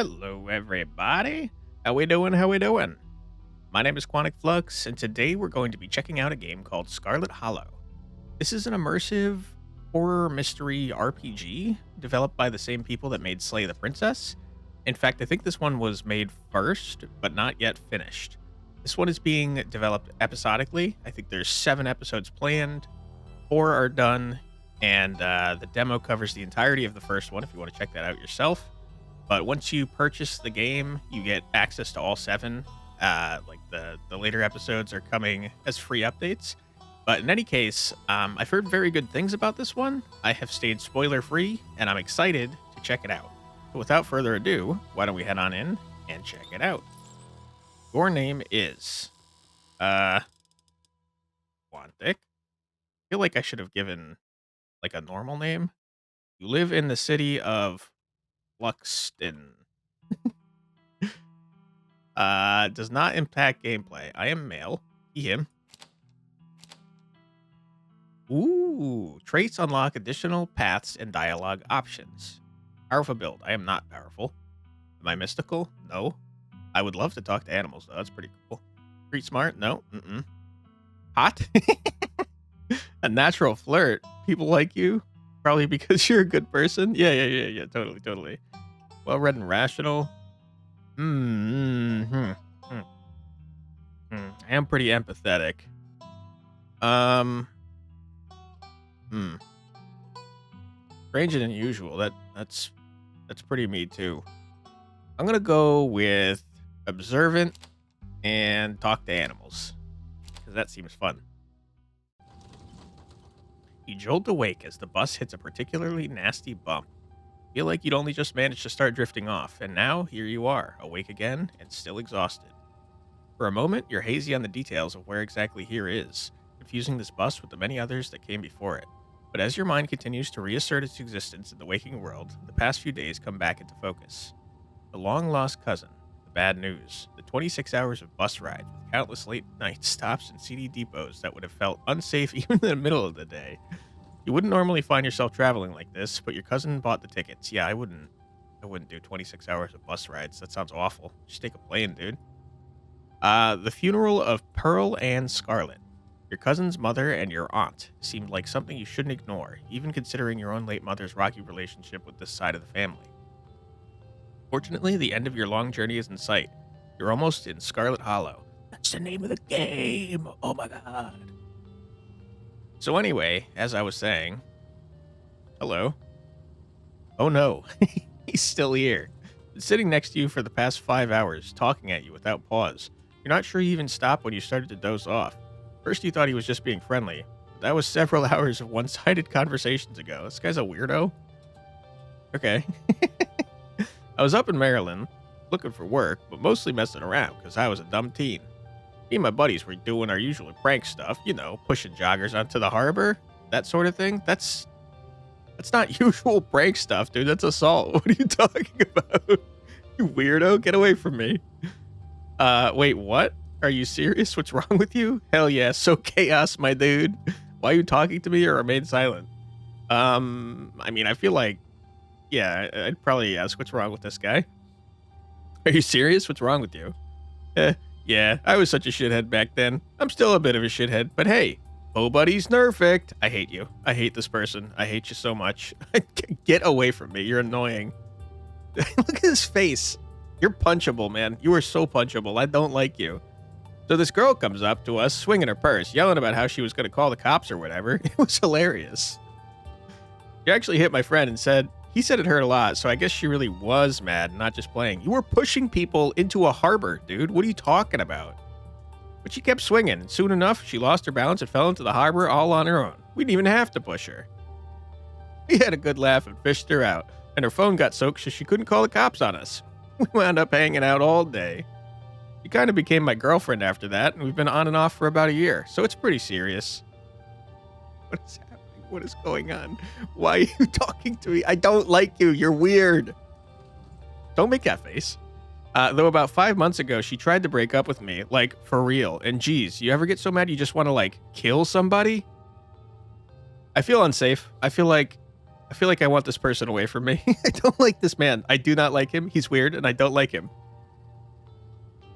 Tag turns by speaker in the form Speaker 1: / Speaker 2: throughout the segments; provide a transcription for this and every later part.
Speaker 1: Hello, everybody. How we doing? How we doing? My name is Quantic Flux, and today we're going to be checking out a game called Scarlet Hollow. This is an immersive horror mystery RPG developed by the same people that made Slay the Princess. In fact, I think this one was made first, but not yet finished. This one is being developed episodically. I think there's 7 episodes planned, 4 are done, and the demo covers the entirety of the first one if you want to check that out yourself. But once you purchase the game, you get access to all 7. Like the later episodes are coming as free updates. But in any case, I've heard very good things about this one. I have stayed spoiler free, and I'm excited to check it out. So without further ado, why don't we head on in and check it out? Your name is Quantic. I feel like I should have given like a normal name. You live in the city of Fluxton. Does not impact gameplay. I am male. He, him. Ooh, traits unlock additional paths and dialogue options. Powerful build. I am not powerful. Am I mystical? No. I would love to talk to animals, though. That's pretty cool. Street smart? No. Mm-mm. Hot? A natural flirt. People like you? Probably because you're a good person? Yeah. Totally. Well-read and rational. I am pretty empathetic. Strange and unusual. That's pretty me too. I'm gonna go with observant and talk to animals because that seems fun. You jolt awake as the bus hits a particularly nasty bump. Feel like you'd only just managed to start drifting off, and now here you are, awake again and still exhausted. For a moment, you're hazy on the details of where exactly here is, confusing this bus with the many others that came before it. But as your mind continues to reassert its existence in the waking world, the past few days come back into focus. The long-lost cousin, the bad news, the 26 hours of bus rides with countless late-night stops and CD depots that would have felt unsafe even in the middle of the day. You wouldn't normally find yourself traveling like this, but your cousin bought the tickets. Yeah, I wouldn't do 26 hours of bus rides. That sounds awful. Just take a plane, dude. The funeral of Pearl and Scarlet. Your cousin's mother and your aunt seemed like something you shouldn't ignore, even considering your own late mother's rocky relationship with this side of the family. Fortunately, the end of your long journey is in sight. You're almost in Scarlet Hollow. That's the name of the game. Oh my god. So anyway, as I was saying, hello. Oh no, he's still here. Been sitting next to you for the past 5 hours, talking at you without pause. You're not sure he even stopped when you started to doze off. First you thought he was just being friendly, but that was several hours of one-sided conversations ago. This guy's a weirdo. Okay. I was up in Maryland, looking for work, but mostly messing around because I was a dumb teen. Me and my buddies were doing our usual prank stuff, pushing joggers onto the harbor, that sort of thing. That's not usual prank stuff, dude. That's assault. What are you talking about? You weirdo, get away from me. Wait, what? Are you serious? What's wrong with you? Hell yeah, so chaos, my dude. Why are you talking to me or remain silent? I feel like, yeah, I'd probably ask what's wrong with this guy. Are you serious? What's wrong with you? Yeah, I was such a shithead back then. I'm still a bit of a shithead, but hey, nobody's perfect. I hate you. I hate this person. I hate you so much. Get away from me. You're annoying. Look at his face. You're punchable, man. You are so punchable. I don't like you. So this girl comes up to us, swinging her purse, yelling about how she was going to call the cops or whatever. It was hilarious. She actually hit my friend and said, he said it hurt a lot, so I guess she really was mad, not just playing. You were pushing people into a harbor, dude. What are you talking about? But she kept swinging, and soon enough, she lost her balance and fell into the harbor all on her own. We didn't even have to push her. We had a good laugh and fished her out, and her phone got soaked so she couldn't call the cops on us. We wound up hanging out all day. She kind of became my girlfriend after that, and we've been on and off for about a year, so it's pretty serious. What is happening? What is going on? Why are you talking to me? I don't like you. You're weird. Don't make that face. Though about 5 months ago, she tried to break up with me, like, for real. And geez, you ever get so mad you just want to, like, kill somebody? I feel unsafe. I feel like I feel like I want this person away from me. I don't like this man. I do not like him. He's weird, and I don't like him.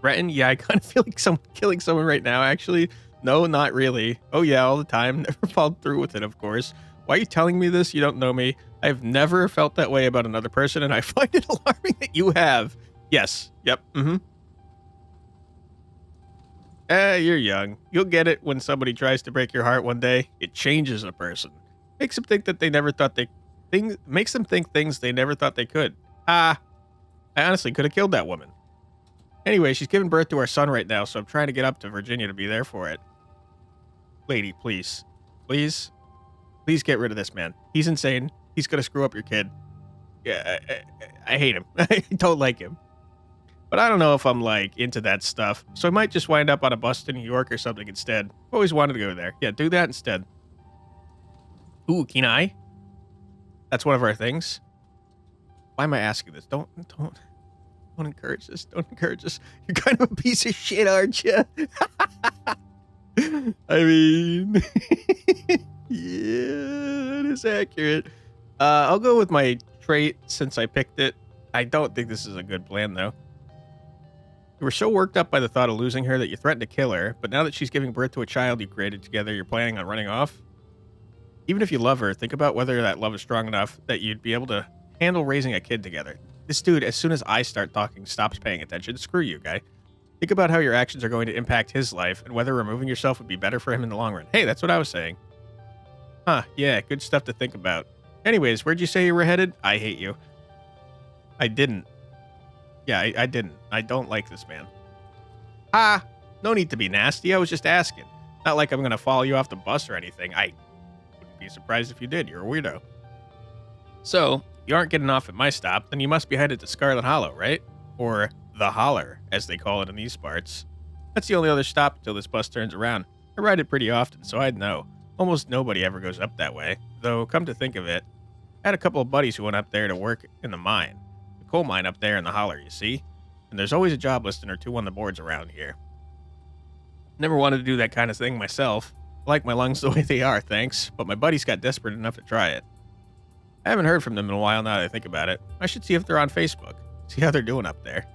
Speaker 1: Threaten? Yeah, I kind of feel like killing someone right now, actually. No, not really. Oh, yeah, all the time. Never followed through with it, of course. Why are you telling me this? You don't know me. I've never felt that way about another person, and I find it alarming that you have. Yes. Yep. Mm-hmm. You're young. You'll get it when somebody tries to break your heart one day. It changes a person. Makes them think that they never thought makes them think things they never thought they could. I honestly could have killed that woman. Anyway, she's giving birth to our son right now, so I'm trying to get up to Virginia to be there for it. Lady, please. Please? Please get rid of this man. He's insane. He's gonna screw up your kid. Yeah, I hate him. I don't like him. But I don't know if I'm, like, into that stuff. So I might just wind up on a bus to New York or something instead. Always wanted to go there. Yeah, do that instead. Ooh, Kenai? That's one of our things. Why am I asking this? Don't encourage this. Don't encourage this. You're kind of a piece of shit, aren't you? I mean, yeah, that is accurate. I'll go with my trait since I picked it. I don't think this is a good plan, though. You were so worked up by the thought of losing her that you threatened to kill her, but now that she's giving birth to a child you created together, you're planning on running off? Even if you love her, think about whether that love is strong enough that you'd be able to handle raising a kid together. This dude, as soon as I start talking, stops paying attention. Screw you, guy. Think about how your actions are going to impact his life and whether removing yourself would be better for him in the long run. Hey, that's what I was saying. Huh, yeah, good stuff to think about. Anyways, where'd you say you were headed? I hate you. I didn't. Yeah, I didn't. I don't like this man. No need to be nasty. I was just asking. Not like I'm going to follow you off the bus or anything. I wouldn't be surprised if you did. You're a weirdo. So, if you aren't getting off at my stop, then you must be headed to Scarlet Hollow, right? Or the Holler, as they call it in these parts. That's the only other stop until this bus turns around. I ride it pretty often, so I'd know. Almost nobody ever goes up that way. Though, come to think of it, I had a couple of buddies who went up there to work in the mine. The coal mine up there in the Holler, you see? And there's always a job listing or two on the boards around here. Never wanted to do that kind of thing myself. I like my lungs the way they are, thanks, but my buddies got desperate enough to try it. I haven't heard from them in a while now that I think about it. I should see if they're on Facebook. See how they're doing up there.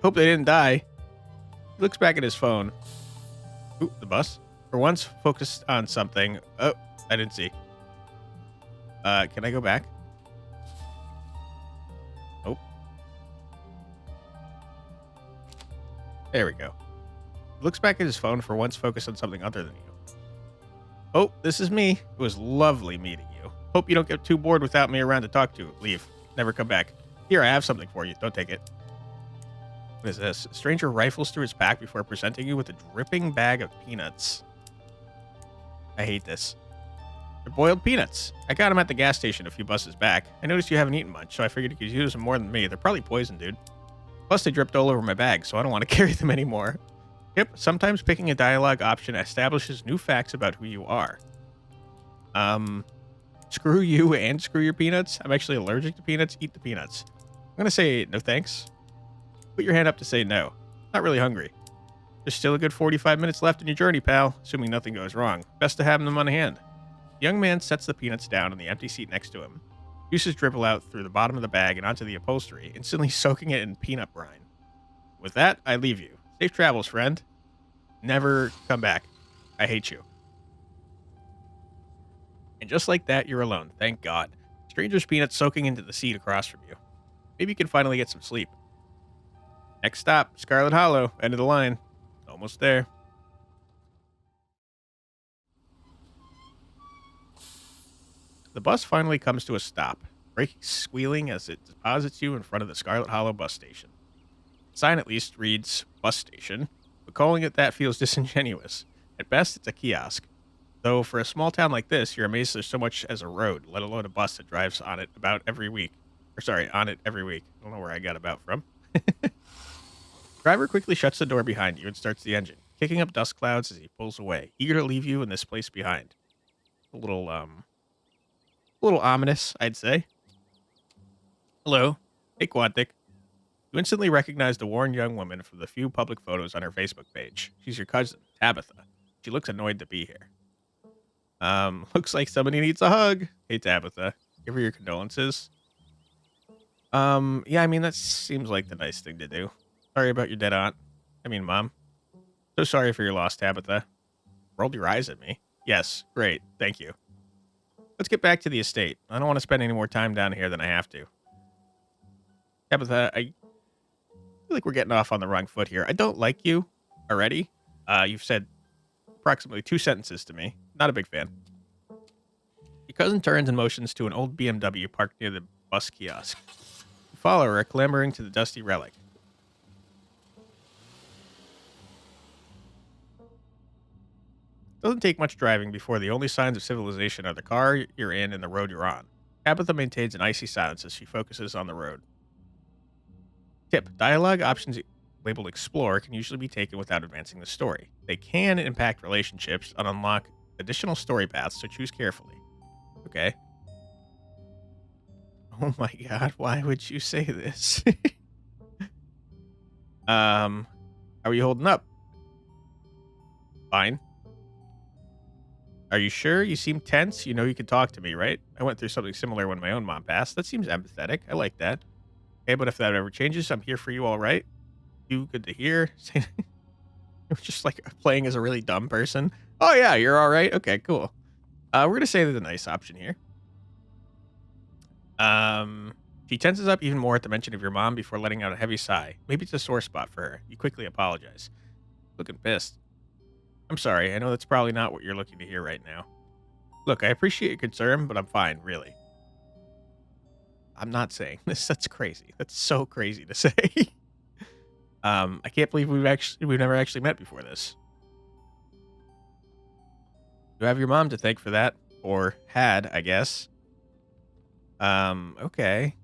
Speaker 1: Hope they didn't die. He looks back at his phone. Ooh, the bus. For once, focused on something. Oh, I didn't see. Can I go back? Oh. There we go. He looks back at his phone for once, focused on something other than you. Oh, this is me. It was lovely meeting you. Hope you don't get too bored without me around to talk to. Leave. Never come back. Here, I have something for you. Don't take it. What is this? A stranger rifles through his pack before presenting you with a dripping bag of peanuts. I hate this. They're boiled peanuts. I got them at the gas station a few buses back. I noticed you haven't eaten much, so I figured you could use them more than me. They're probably poison, dude. Plus, they dripped all over my bag, so I don't want to carry them anymore. Yep, sometimes picking a dialogue option establishes new facts about who you are. Screw you and screw your peanuts. I'm actually allergic to peanuts. Eat the peanuts. I'm going to say no thanks. Put your hand up to say no. Not really hungry. There's still a good 45 minutes left in your journey, pal, assuming nothing goes wrong. Best to have them on hand. The young man sets the peanuts down on the empty seat next to him. Juices dribble out through the bottom of the bag and onto the upholstery, instantly soaking it in peanut brine. With that, I leave you. Safe travels, friend. Never come back. I hate you. And just like that, you're alone. Thank God. Stranger's peanuts soaking into the seat across from you. Maybe you can finally get some sleep. Next stop, Scarlet Hollow. End of the line. Almost there. The bus finally comes to a stop, braking squealing as it deposits you in front of the Scarlet Hollow bus station. The sign at least reads bus station, but calling it that feels disingenuous. At best, it's a kiosk. Though for a small town like this, you're amazed there's so much as a road, let alone a bus that drives on it every week. On it every week. I don't know where I got about from. Driver quickly shuts the door behind you and starts the engine, kicking up dust clouds as he pulls away, eager to leave you in this place behind. A little ominous, I'd say. Hello. Hey, Quantic. You instantly recognize the worn young woman from the few public photos on her Facebook page. She's your cousin, Tabitha. She looks annoyed to be here. Looks like somebody needs a hug. Hey, Tabitha. Give her your condolences. Yeah, I mean, that seems like the nice thing to do. Sorry about your dead aunt. I mean, mom. So sorry for your loss, Tabitha. Rolled your eyes at me. Yes, great. Thank you. Let's get back to the estate. I don't want to spend any more time down here than I have to. Tabitha, I feel like we're getting off on the wrong foot here. I don't like you already. You've said approximately 2 sentences to me. Not a big fan. Your cousin turns and motions to an old BMW parked near the bus kiosk. You follow her, clambering to the dusty relic. Doesn't take much driving before the only signs of civilization are the car you're in and the road you're on. Tabitha maintains an icy silence as she focuses on the road. Tip: dialogue options labeled Explore can usually be taken without advancing the story. They can impact relationships and unlock additional story paths, so choose carefully. Okay. Oh my god, why would you say this? How are you holding up? Fine. Are you sure? You seem tense. You know you can talk to me, right? I went through something similar when my own mom passed. That seems empathetic. I like that. Okay, but if that ever changes, I'm here for you, all right? You good to hear? You're just like playing as a really dumb person. Oh yeah, you're all right. Okay, cool. We're gonna say that the nice option here. She tenses up even more at the mention of your mom before letting out a heavy sigh. Maybe it's a sore spot for her. You quickly apologize. Looking pissed. I'm sorry. I know that's probably not what you're looking to hear right now. Look, I appreciate your concern, but I'm fine, really. I'm not saying this. That's crazy. That's so crazy to say. I can't believe we've never actually met before this. You have your mom to thank for that, or had, I guess. Okay.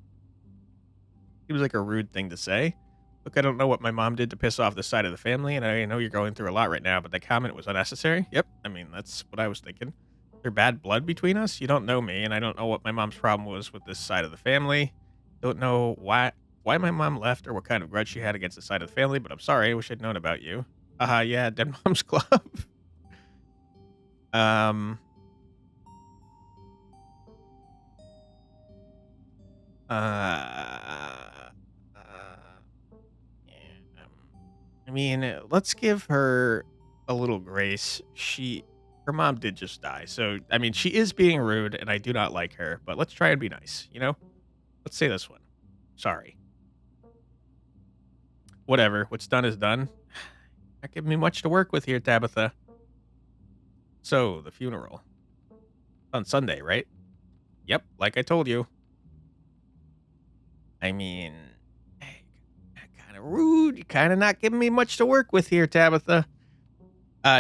Speaker 1: Seems like a rude thing to say. Look, I don't know what my mom did to piss off this side of the family, and I know you're going through a lot right now, but that comment was unnecessary. Yep, I mean, that's what I was thinking. There bad blood between us? You don't know me, and I don't know what my mom's problem was with this side of the family. Don't know why my mom left or what kind of grudge she had against the side of the family, but I'm sorry. I wish I'd known about you. Yeah, Dead Mom's Club. um, uh, yeah, I mean, let's give her a little grace. Her mom did just die. So, I mean, she is being rude and I do not like her, but let's try and be nice, you know? Let's say this one. Sorry. Whatever. What's done is done. Not giving me much to work with here, Tabitha. So, the funeral. On Sunday, right? Yep, like I told you. I mean, kind of rude. You're kind of not giving me much to work with here, Tabitha.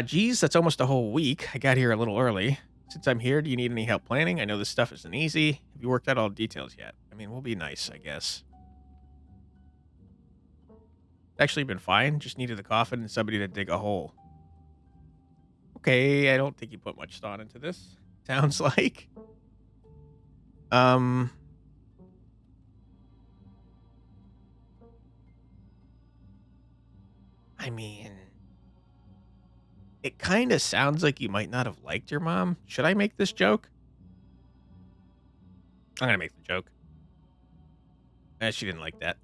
Speaker 1: Geez, that's almost a whole week. I got here a little early. Since I'm here, do you need any help planning? I know this stuff isn't easy. Have you worked out all the details yet? I mean, we'll be nice, I guess. It's actually been fine. Just needed the coffin and somebody to dig a hole. Okay, I don't think you put much thought into this. Sounds like. Um, I mean, it kind of sounds like you might not have liked your mom. Should I make this joke? I'm gonna make the joke. She didn't like that.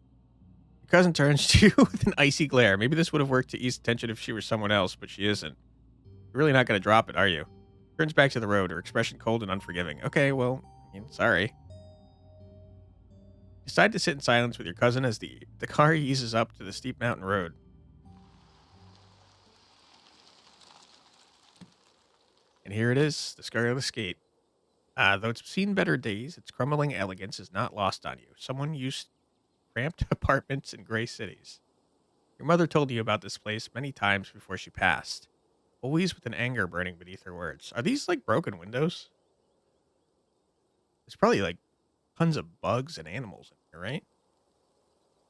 Speaker 1: Your cousin turns to you with an icy glare. Maybe this would have worked to ease tension if she were someone else, but she isn't. You're really not gonna drop it, are you? Turns back to the road, her expression cold and unforgiving. Okay, well, I mean, sorry. Decide to sit in silence with your cousin as the car eases up to the steep mountain road. And here it is, the Scarlet Skate. Though it's seen better days, its crumbling elegance is not lost on you. Someone used cramped apartments in gray cities. Your mother told you about this place many times before she passed, always with an anger burning beneath her words. Are these like broken windows? There's probably like tons of bugs and animals in here, right?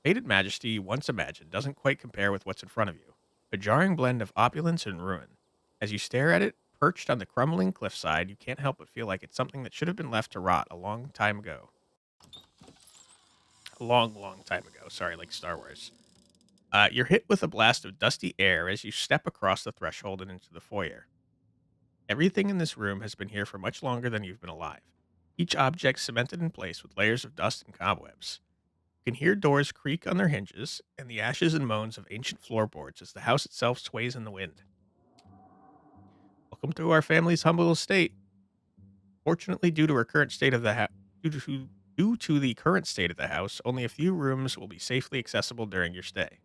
Speaker 1: Faded majesty you once imagined doesn't quite compare with what's in front of you. A jarring blend of opulence and ruin. As you stare at it, perched on the crumbling cliffside, you can't help but feel like it's something that should have been left to rot a long time ago. A long, long time ago. Sorry, like Star Wars. You're hit with a blast of dusty air as you step across the threshold and into the foyer. Everything in this room has been here for much longer than you've been alive. Each object cemented in place with layers of dust and cobwebs. You can hear doors creak on their hinges and the ashes and moans of ancient floorboards as the house itself sways in the wind. Welcome to our family's humble estate. Fortunately, due to our current state of the due to the current state of the house, only a few rooms will be safely accessible during your stay.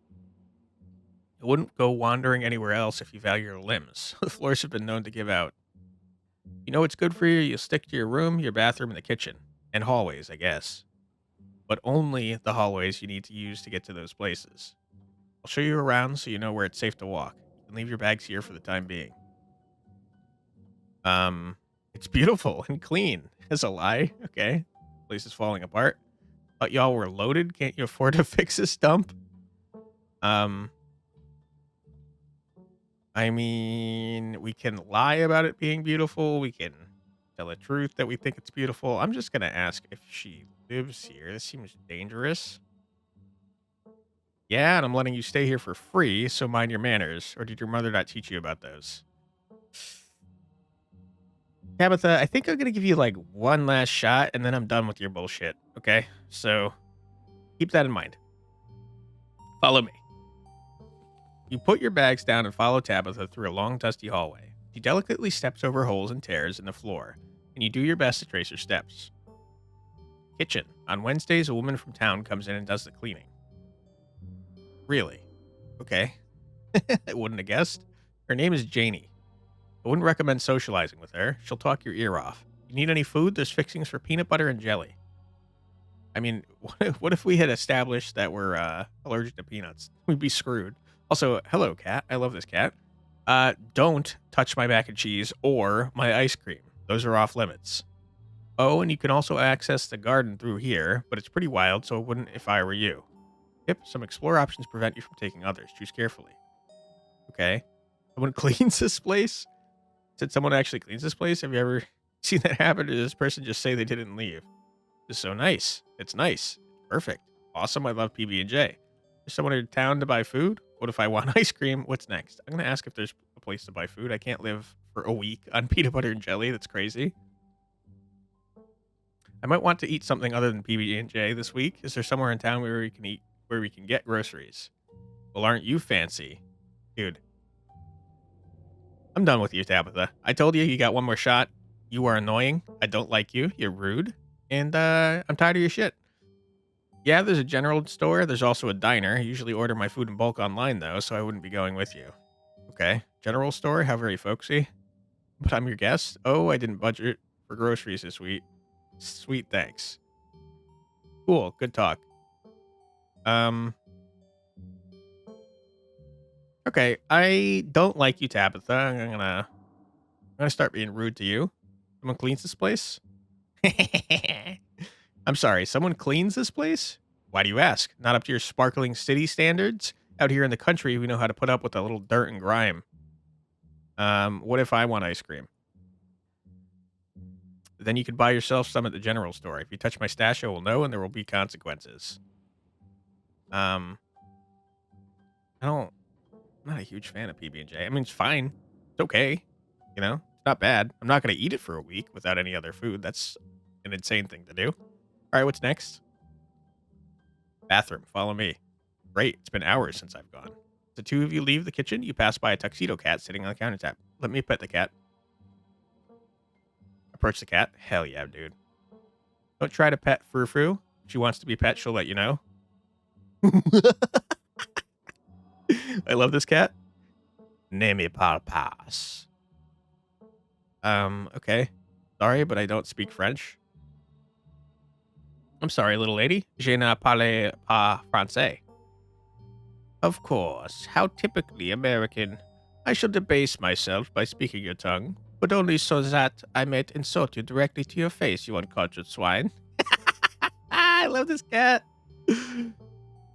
Speaker 1: You wouldn't go wandering anywhere else if you value your limbs. The floors have been known to give out. You know what's good for you? You'll stick to your room, your bathroom, and the kitchen. And hallways, I guess. But only the hallways you need to use to get to those places. I'll show you around so you know where it's safe to walk. You can leave your bags here for the time being. It's beautiful and clean. That's a lie. Okay. Place is falling apart. Thought y'all were loaded. Can't you afford to fix this dump? I mean, we can lie about it being beautiful. We can tell the truth that we think it's beautiful. I'm just gonna ask if she lives here. This seems dangerous. Yeah, and I'm letting you stay here for free, so mind your manners. Or did your mother not teach you about those? Tabitha, I think I'm gonna give you like one last shot and then I'm done with your bullshit. Okay? So keep that in mind. Follow me. You put your bags down and follow Tabitha through a long, dusty hallway. She delicately steps over holes and tears in the floor, and you do your best to trace her steps. Kitchen. On Wednesdays, a woman from town comes in and does the cleaning. Really? Okay. I wouldn't have guessed. Her name is Janie. I wouldn't recommend socializing with her. She'll talk your ear off. You need any food? There's fixings for peanut butter and jelly. I mean, what if we had established that we're allergic to peanuts? We'd be screwed. Also, hello, cat. I love this cat. Don't touch my mac and cheese or my ice cream. Those are off limits. Oh, and you can also access the garden through here, but it's pretty wild, so I wouldn't if I were you. Yep, some explore options prevent you from taking others. Choose carefully. Okay. Someone cleans this place? Said someone actually cleans this place? Have you ever seen that happen? Or did this person just say they didn't leave? It's so nice. It's nice. Perfect. Awesome. I love PB&J. Is someone in town to buy food? What if I want ice cream? What's next? I'm going to ask if there's a place to buy food. I can't live for a week on peanut butter and jelly. That's crazy. I might want to eat something other than PB&J this week. Is there somewhere in town where we can eat, where we can get groceries? Well, aren't you fancy? Dude. I'm done with you, Tabitha. I told you got one more shot. You are annoying. I don't like you. You're rude. And I'm tired of your shit. Yeah, there's a general store. There's also a diner. I usually order my food in bulk online, though, so I wouldn't be going with you. Okay. General store? How very folksy. But I'm your guest? Oh, I didn't budget for groceries this week. Sweet, thanks. Cool. Good talk. Okay, I don't like you, Tabitha. I'm gonna start being rude to you. Someone cleans this place? I'm sorry, someone cleans this place? Why do you ask? Not up to your sparkling city standards? Out here in the country, we know how to put up with a little dirt and grime. What if I want ice cream? Then you could buy yourself some at the general store. If you touch my stash, I will know, and there will be consequences. I'm not a huge fan of PB&J. I mean, it's fine. It's okay. You know, it's not bad. I'm not going to eat it for a week without any other food. That's an insane thing to do. All right, what's next? Bathroom. Follow me. Great. It's been hours since I've gone. The two of you leave the kitchen. You pass by a tuxedo cat sitting on the countertop. Let me pet the cat. Approach the cat. Hell yeah, dude. Don't try to pet Frou Frou. If she wants to be pet, she'll let you know. I love this cat. Ne me parle pas. Okay. Sorry, but I don't speak French. I'm sorry, little lady. Je ne parle pas français. Of course. How typically American. I shall debase myself by speaking your tongue, but only so that I may insult you directly to your face, you uncultured swine. I love this cat.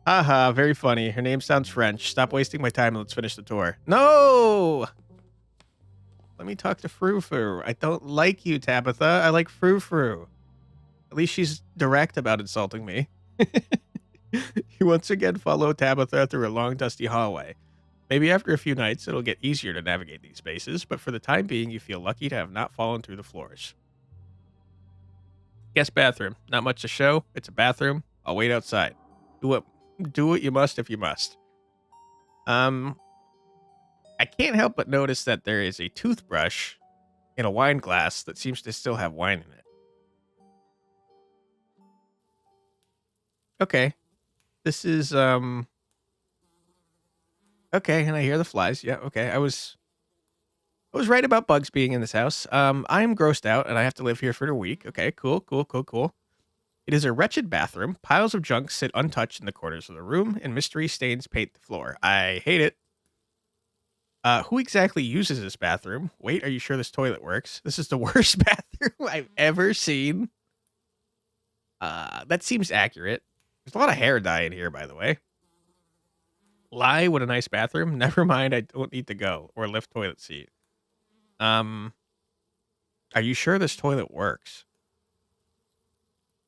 Speaker 1: Haha, very funny. Her name sounds French. Stop wasting my time and let's finish the tour. No! Let me talk to Frou Frou. I don't like you, Tabitha. I like Frou Frou. At least she's direct about insulting me. You once again follow Tabitha through a long, dusty hallway. Maybe after a few nights, it'll get easier to navigate these spaces, but for the time being, you feel lucky to have not fallen through the floors. Guest bathroom. Not much to show. It's a bathroom. I'll wait outside. Do what do what you must if you must. Um, I can't help but notice that there is a toothbrush in a wine glass that seems to still have wine in it. Okay. This is okay, and I hear the flies. Yeah, okay. I was right about bugs being in this house. I'm grossed out and I have to live here for a week. Okay, cool, cool, cool, cool. It is a wretched bathroom. Piles of junk sit untouched in the corners of the room, and mystery stains paint the floor. I hate it. Who exactly uses this bathroom? Wait, are you sure this toilet works? This is the worst bathroom I've ever seen. That seems accurate. There's a lot of hair dye in here, by the way. Lie, what a nice bathroom. Never mind, I don't need to go or lift toilet seat. Um, are you sure this toilet works?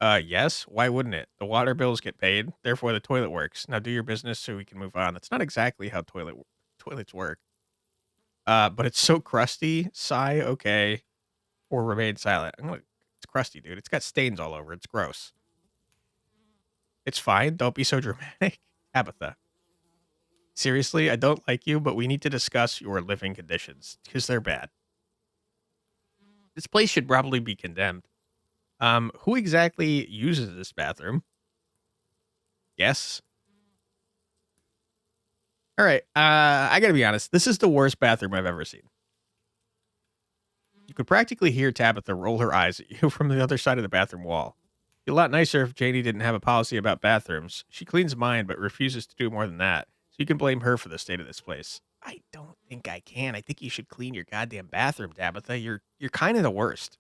Speaker 1: Yes. Why wouldn't it? The water bills get paid, therefore the toilet works. Now do your business so we can move on. That's not exactly how toilets work. But it's so crusty. Sigh, okay, or remain silent. It's crusty, dude. It's got stains all over. It's gross. It's fine. Don't be so dramatic. Tabitha. Seriously, I don't like you, but we need to discuss your living conditions because they're bad. This place should probably be condemned. Who exactly uses this bathroom? Yes. All right. I gotta be honest. This is the worst bathroom I've ever seen. You could practically hear Tabitha roll her eyes at you from the other side of the bathroom wall. It'd be a lot nicer if Janie didn't have a policy about bathrooms. She cleans mine, but refuses to do more than that. So you can blame her for the state of this place. I don't think I can. I think you should clean your goddamn bathroom, Tabitha. You're kind of the worst.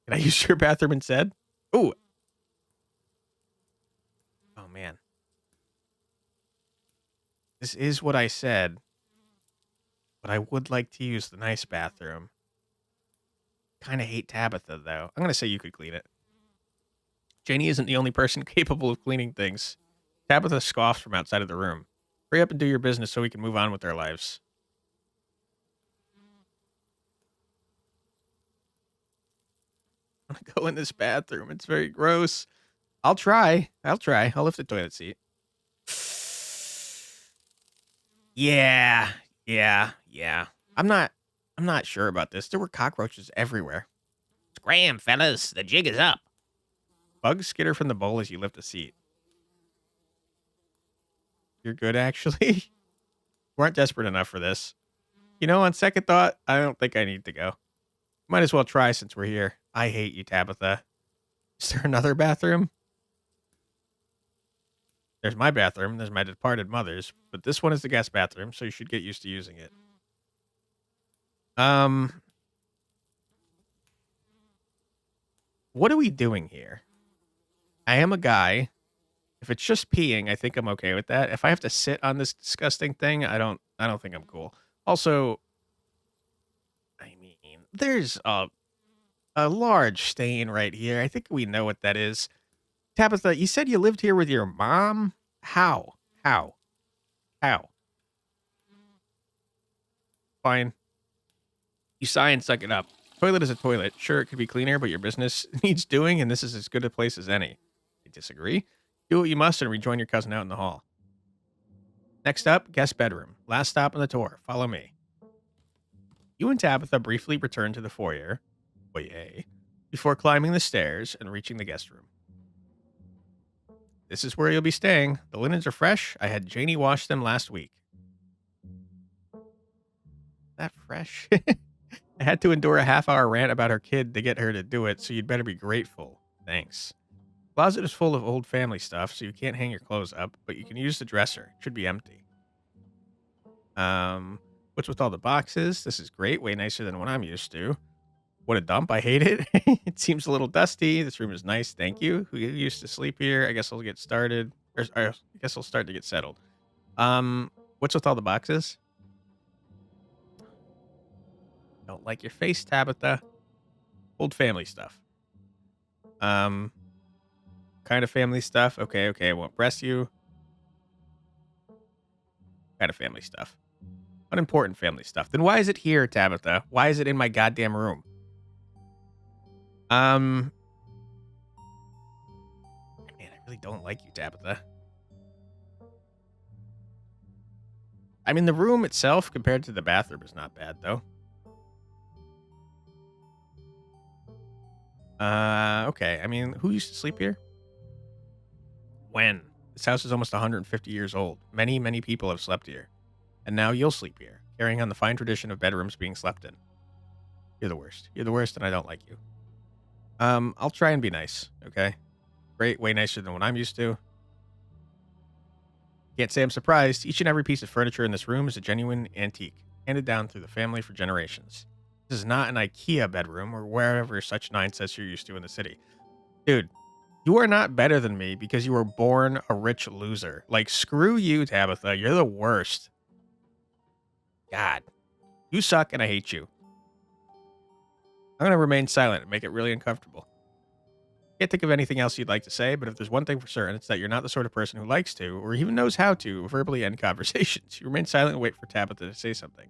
Speaker 1: Can I use your bathroom instead? Ooh. Oh man. This is what I said, but I would like to use the nice bathroom. Kind of hate Tabitha though. I'm gonna say you could clean it. Janie isn't the only person capable of cleaning things. Tabitha scoffs from outside of the room. Hurry up and do your business so we can move on with our lives. I'm gonna go in this bathroom. It's very gross. I'll try. I'll lift the toilet seat. Yeah. Yeah. I'm not sure about this. There were cockroaches everywhere.
Speaker 2: Scram, fellas, the jig is up.
Speaker 1: Bugs skitter from the bowl as you lift a seat. You're good, actually. Weren't desperate enough for this. You know, on second thought, I don't think I need to go. Might as well try since we're here. I hate you, Tabitha. Is there another bathroom? There's my bathroom. There's my departed mother's. But this one is the guest bathroom, so you should get used to using it. What are we doing here? I am a guy. If it's just peeing, I think I'm okay with that. If I have to sit on this disgusting thing, I don't think I'm cool. Also, I mean, there's a large stain right here. I think we know what that is. Tabitha, you said you lived here with your mom? How? How? How? Fine. You sigh and suck it up. Toilet is a toilet. Sure, it could be cleaner, but your business needs doing, and this is as good a place as any. I disagree. Do what you must and rejoin your cousin out in the hall. Next up, guest bedroom. Last stop on the tour. Follow me. You and Tabitha briefly return to the foyer, before climbing the stairs and reaching the guest room. This is where you'll be staying. The linens are fresh. I had Janie wash them last week. That fresh? I had to endure a half-hour rant about her kid to get her to do it, so you'd better be grateful. Thanks. Closet is full of old family stuff, so you can't hang your clothes up, but you can use the dresser. It should be empty. What's with all the boxes? This is great, way nicer than what I'm used to. What a dump, I hate it. It seems a little dusty. This room is nice, thank you. Who used to sleep here? I guess I'll get started. Or, I guess I'll start to get settled. What's with all the boxes? Don't like your face, Tabitha. Old family stuff. Kind of family stuff. Okay, I won't press you. Kind of family stuff. Unimportant family stuff. Then why is it here, Tabitha? Why is it in my goddamn room? Man, I really don't like you, Tabitha. I mean, the room itself compared to the bathroom is not bad, though. Okay. I mean, who used to sleep here? When? This house is almost 150 years old. Many, many people have slept here. And now you'll sleep here, carrying on the fine tradition of bedrooms being slept in. You're the worst. You're the worst, and I don't like you. I'll try and be nice, okay? Great, way nicer than what I'm used to. Can't say I'm surprised. Each and every piece of furniture in this room is a genuine antique, handed down through the family for generations. This is not an IKEA bedroom or wherever such nonsense you're used to in the city. Dude, you are not better than me because you were born a rich loser. Like, screw you, Tabitha. You're the worst. God. You suck and I hate you. I'm going to remain silent and make it really uncomfortable. Can't think of anything else you'd like to say, but if there's one thing for certain, it's that you're not the sort of person who likes to, or even knows how to, verbally end conversations. You remain silent and wait for Tabitha to say something.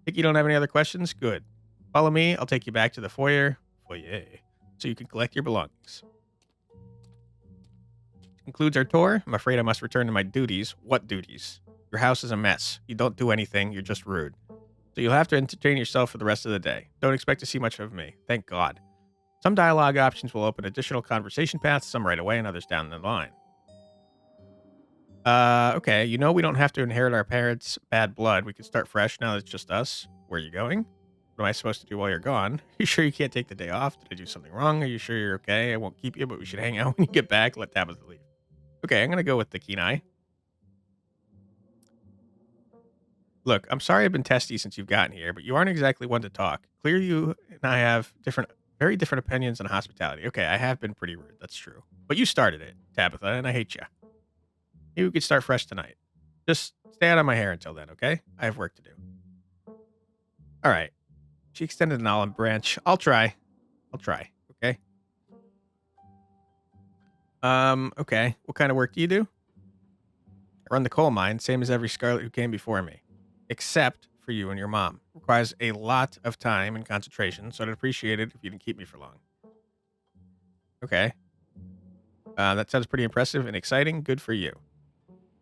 Speaker 1: Think you don't have any other questions? Good. Follow me. I'll take you back to the foyer, so you can collect your belongings. Concludes our tour. I'm afraid I must return to my duties. What duties? Your house is a mess. You don't do anything. You're just rude. So you'll have to entertain yourself for the rest of the day. Don't expect to see much of me. Thank God. Some dialogue options will open additional conversation paths, some right away and others down the line. Okay. You know we don't have to inherit our parents' bad blood. We can start fresh now that it's just us. Where are you going? What am I supposed to do while you're gone? Are you sure you can't take the day off? Did I do something wrong? Are you sure you're okay? I won't keep you, but we should hang out when you get back. Let Tabitha leave. Okay, I'm going to go with the keen eye. Look, I'm sorry I've been testy since you've gotten here, but you aren't exactly one to talk. Clearly, you and I have very different opinions on hospitality. Okay, I have been pretty rude. That's true. But you started it, Tabitha, and I hate you. Maybe we could start fresh tonight. Just stay out of my hair until then, okay? I have work to do. All right. She extended an olive branch. I'll try. Okay? Okay. What kind of work do you do? I run the coal mine, same as every Scarlet who came before me. Except for you and your mom. Requires a lot of time and concentration, so I'd appreciate it if you didn't keep me for long. Okay. That sounds pretty impressive and exciting. Good for you.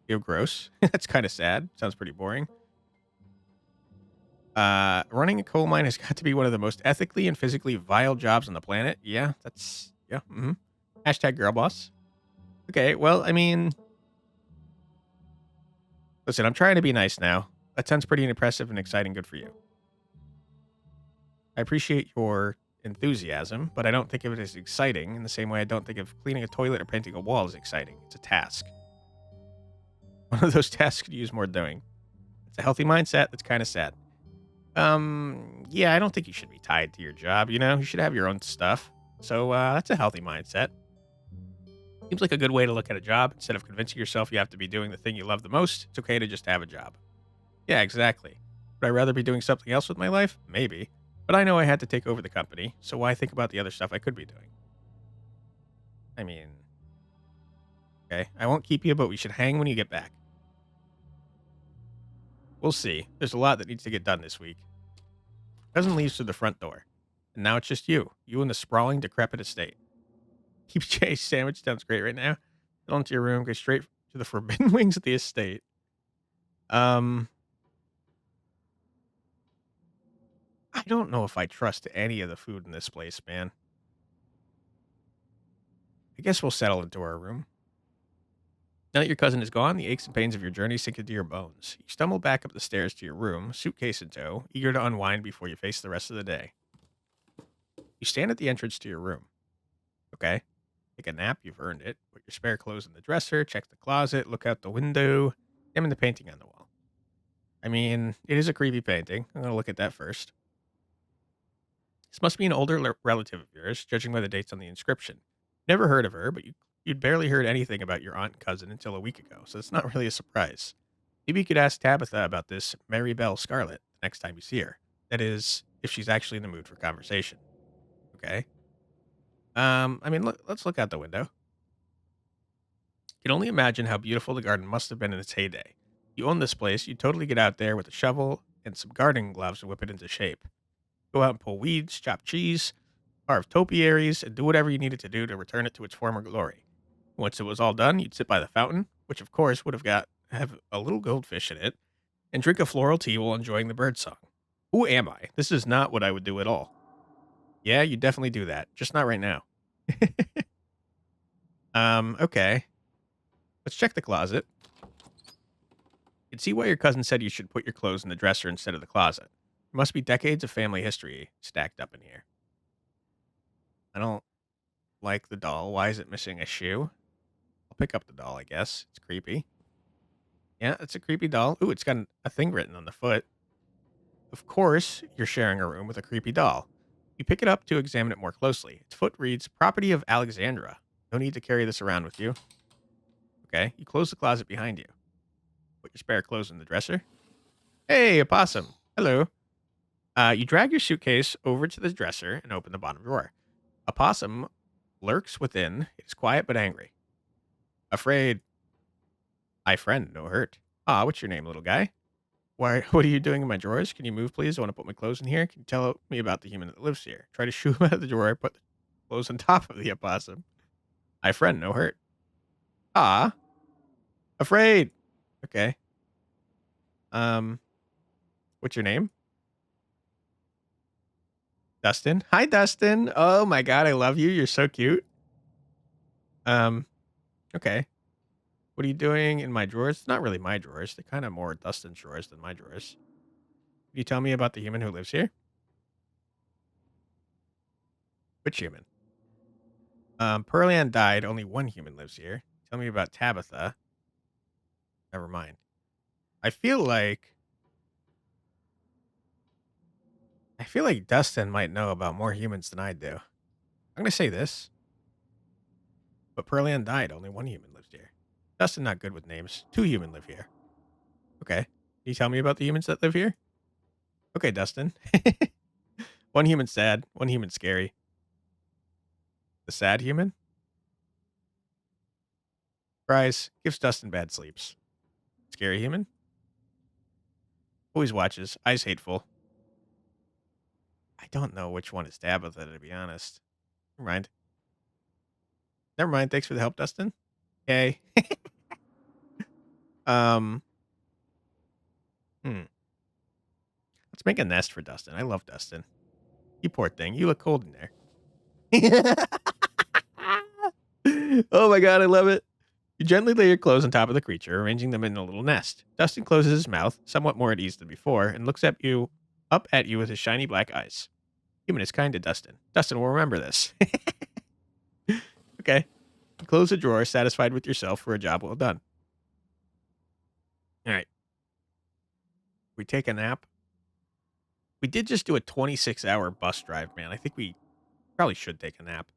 Speaker 1: Feel gross. That's kind of sad. Sounds pretty boring. Running a coal mine has got to be one of the most ethically and physically vile jobs on the planet. Yeah, yeah. Hashtag girl boss. Okay, well, I mean, listen, I'm trying to be nice now. That sounds pretty impressive and exciting. Good for you. I appreciate your enthusiasm, but I don't think of it as exciting in the same way I don't think of cleaning a toilet or painting a wall as exciting. It's a task. One of those tasks could use more doing. It's a healthy mindset that's kind of sad. Yeah, I don't think you should be tied to your job, you know? You should have your own stuff. So, that's a healthy mindset. Seems like a good way to look at a job. Instead of convincing yourself you have to be doing the thing you love the most, it's okay to just have a job. Yeah, exactly. Would I rather be doing something else with my life? Maybe. But I know I had to take over the company, so why think about the other stuff I could be doing? I mean, okay, I won't keep you, but we should hang when you get back. We'll see. There's a lot that needs to get done this week. Cousin leaves through the front door. And now it's just you. You and the sprawling, decrepit estate. Keep Jay's sandwich sounds great right now. Get onto your room, go straight to the forbidden wings of the estate. I don't know if I trust any of the food in this place, man. I guess we'll settle into our room. Now that your cousin is gone, the aches and pains of your journey sink into your bones. You stumble back up the stairs to your room, suitcase in tow, eager to unwind before you face the rest of the day. You stand at the entrance to your room. Okay. Take a nap, you've earned it. Put your spare clothes in the dresser, check the closet, look out the window, examine the painting on the wall. I mean, it is a creepy painting. I'm going to look at that first. This must be an older relative of yours, judging by the dates on the inscription. Never heard of her, but you'd barely heard anything about your aunt and cousin until a week ago, so it's not really a surprise. Maybe you could ask Tabitha about this Mary Belle Scarlet the next time you see her. That is, if she's actually in the mood for conversation. Okay? I mean, let's look out the window. You can only imagine how beautiful the garden must have been in its heyday. You own this place, you totally get out there with a shovel and some gardening gloves and whip it into shape. Go out and pull weeds, chop cheese, carve topiaries, and do whatever you needed to do to return it to its former glory. Once it was all done, you'd sit by the fountain, which of course would have a little goldfish in it, and drink a floral tea while enjoying the bird song. Who am I? This is not what I would do at all. Yeah, you definitely do that, just not right now. Okay. Let's check the closet. You can see why your cousin said you should put your clothes in the dresser instead of the closet. There must be decades of family history stacked up in here. I don't like the doll. Why is it missing a shoe? I'll pick up the doll, I guess. It's creepy. Yeah, it's a creepy doll. Ooh, it's got a thing written on the foot. Of course, you're sharing a room with a creepy doll. You pick it up to examine it more closely. Its foot reads, Property of Alexandra. No need to carry this around with you. Okay, you close the closet behind you. Put your spare clothes in the dresser. Hey, a possum. Hello. You drag your suitcase over to the dresser and open the bottom drawer. A possum lurks within. It is quiet but angry. Afraid. I friend, no hurt. Ah, what's your name, little guy? Why? What are you doing in my drawers? Can you move, please? I want to put my clothes in here. Can you tell me about the human that lives here? Try to shoo him out of the drawer. Put the clothes on top of the opossum. I friend, no hurt. Ah, afraid. Okay. Um, what's your name? Dustin. Hi, Dustin. Oh my god, I love you. You're so cute. Um, okay. What are you doing in my drawers? It's not really my drawers. They're kind of more Dustin's drawers than my drawers. Can you tell me about the human who lives here? Which human? Pearlian died. Only one human lives here. Tell me about Tabitha. Never mind. I feel like Dustin might know about more humans than I do. I'm gonna say this, but Pearlian died. Only one human lives here. Dustin not good with names. Two human live here. Okay. Can you tell me about the humans that live here? Okay, Dustin. One human sad. One human scary. The sad human cries. Gives Dustin bad sleeps. Scary human always watches. Eyes hateful. I don't know which one is Tabitha, to be honest. Never mind. Never mind. Thanks for the help, Dustin. Okay. um. Let's make a nest for Dustin. I love Dustin. You poor thing. You look cold in there. Oh my god, I love it. You gently lay your clothes on top of the creature, arranging them in a little nest. Dustin closes his mouth, somewhat more at ease than before, and looks up at you with his shiny black eyes. Human is kind to Dustin. Dustin will remember this. Okay. You close the drawer, satisfied with yourself for a job well done. All right. We take a nap. We did just do a 26-hour bus drive, man. I think we probably should take a nap.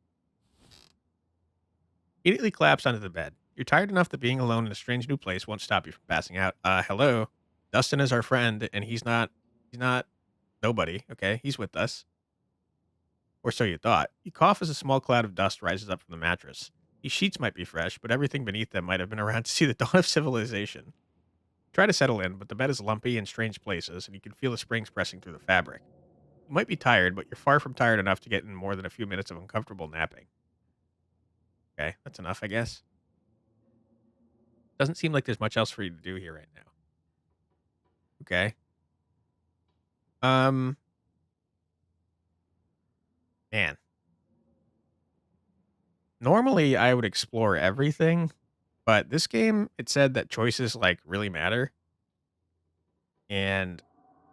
Speaker 1: Immediately collapse onto the bed. You're tired enough that being alone in a strange new place won't stop you from passing out. Hello. Dustin is our friend, and he's not nobody, okay? He's with us. Or so you thought. You cough as a small cloud of dust rises up from the mattress. These sheets might be fresh, but everything beneath them might have been around to see the dawn of civilization. Try to settle in, but the bed is lumpy in strange places, and you can feel the springs pressing through the fabric. You might be tired, but you're far from tired enough to get in more than a few minutes of uncomfortable napping. Okay, that's enough, I guess. Doesn't seem like there's much else for you to do here right now. Okay. Man. Normally I would explore everything, but this game, it said that choices like really matter. And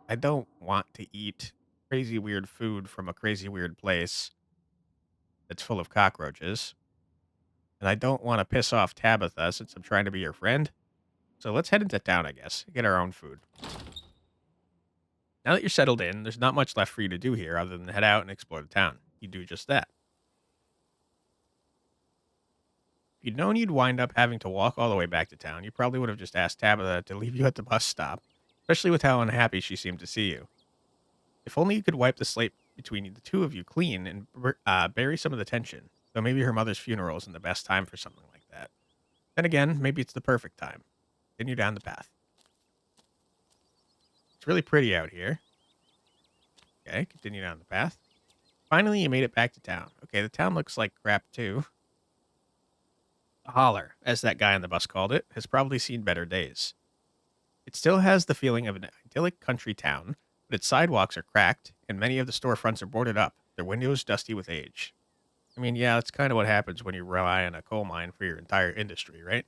Speaker 1: I don't want to eat crazy weird food from a crazy weird place that's full of cockroaches. And I don't want to piss off Tabitha since I'm trying to be your friend. So let's head into town, I guess. Get our own food. Now that you're settled in, there's not much left for you to do here other than head out and explore the town. You do just that. If you'd known you'd wind up having to walk all the way back to town, you probably would have just asked Tabitha to leave you at the bus stop, especially with how unhappy she seemed to see you. If only you could wipe the slate between the two of you clean and bury some of the tension, though maybe her mother's funeral isn't the best time for something like that. Then again, maybe it's the perfect time. Continue down the path. It's really pretty out here. Okay, continue down the path. Finally, you made it back to town. Okay, the town looks like crap too. The holler, as that guy on the bus called it, has probably seen better days. It still has the feeling of an idyllic country town, but its sidewalks are cracked, and many of the storefronts are boarded up, their windows dusty with age. I mean, yeah, that's kind of what happens when you rely on a coal mine for your entire industry, right?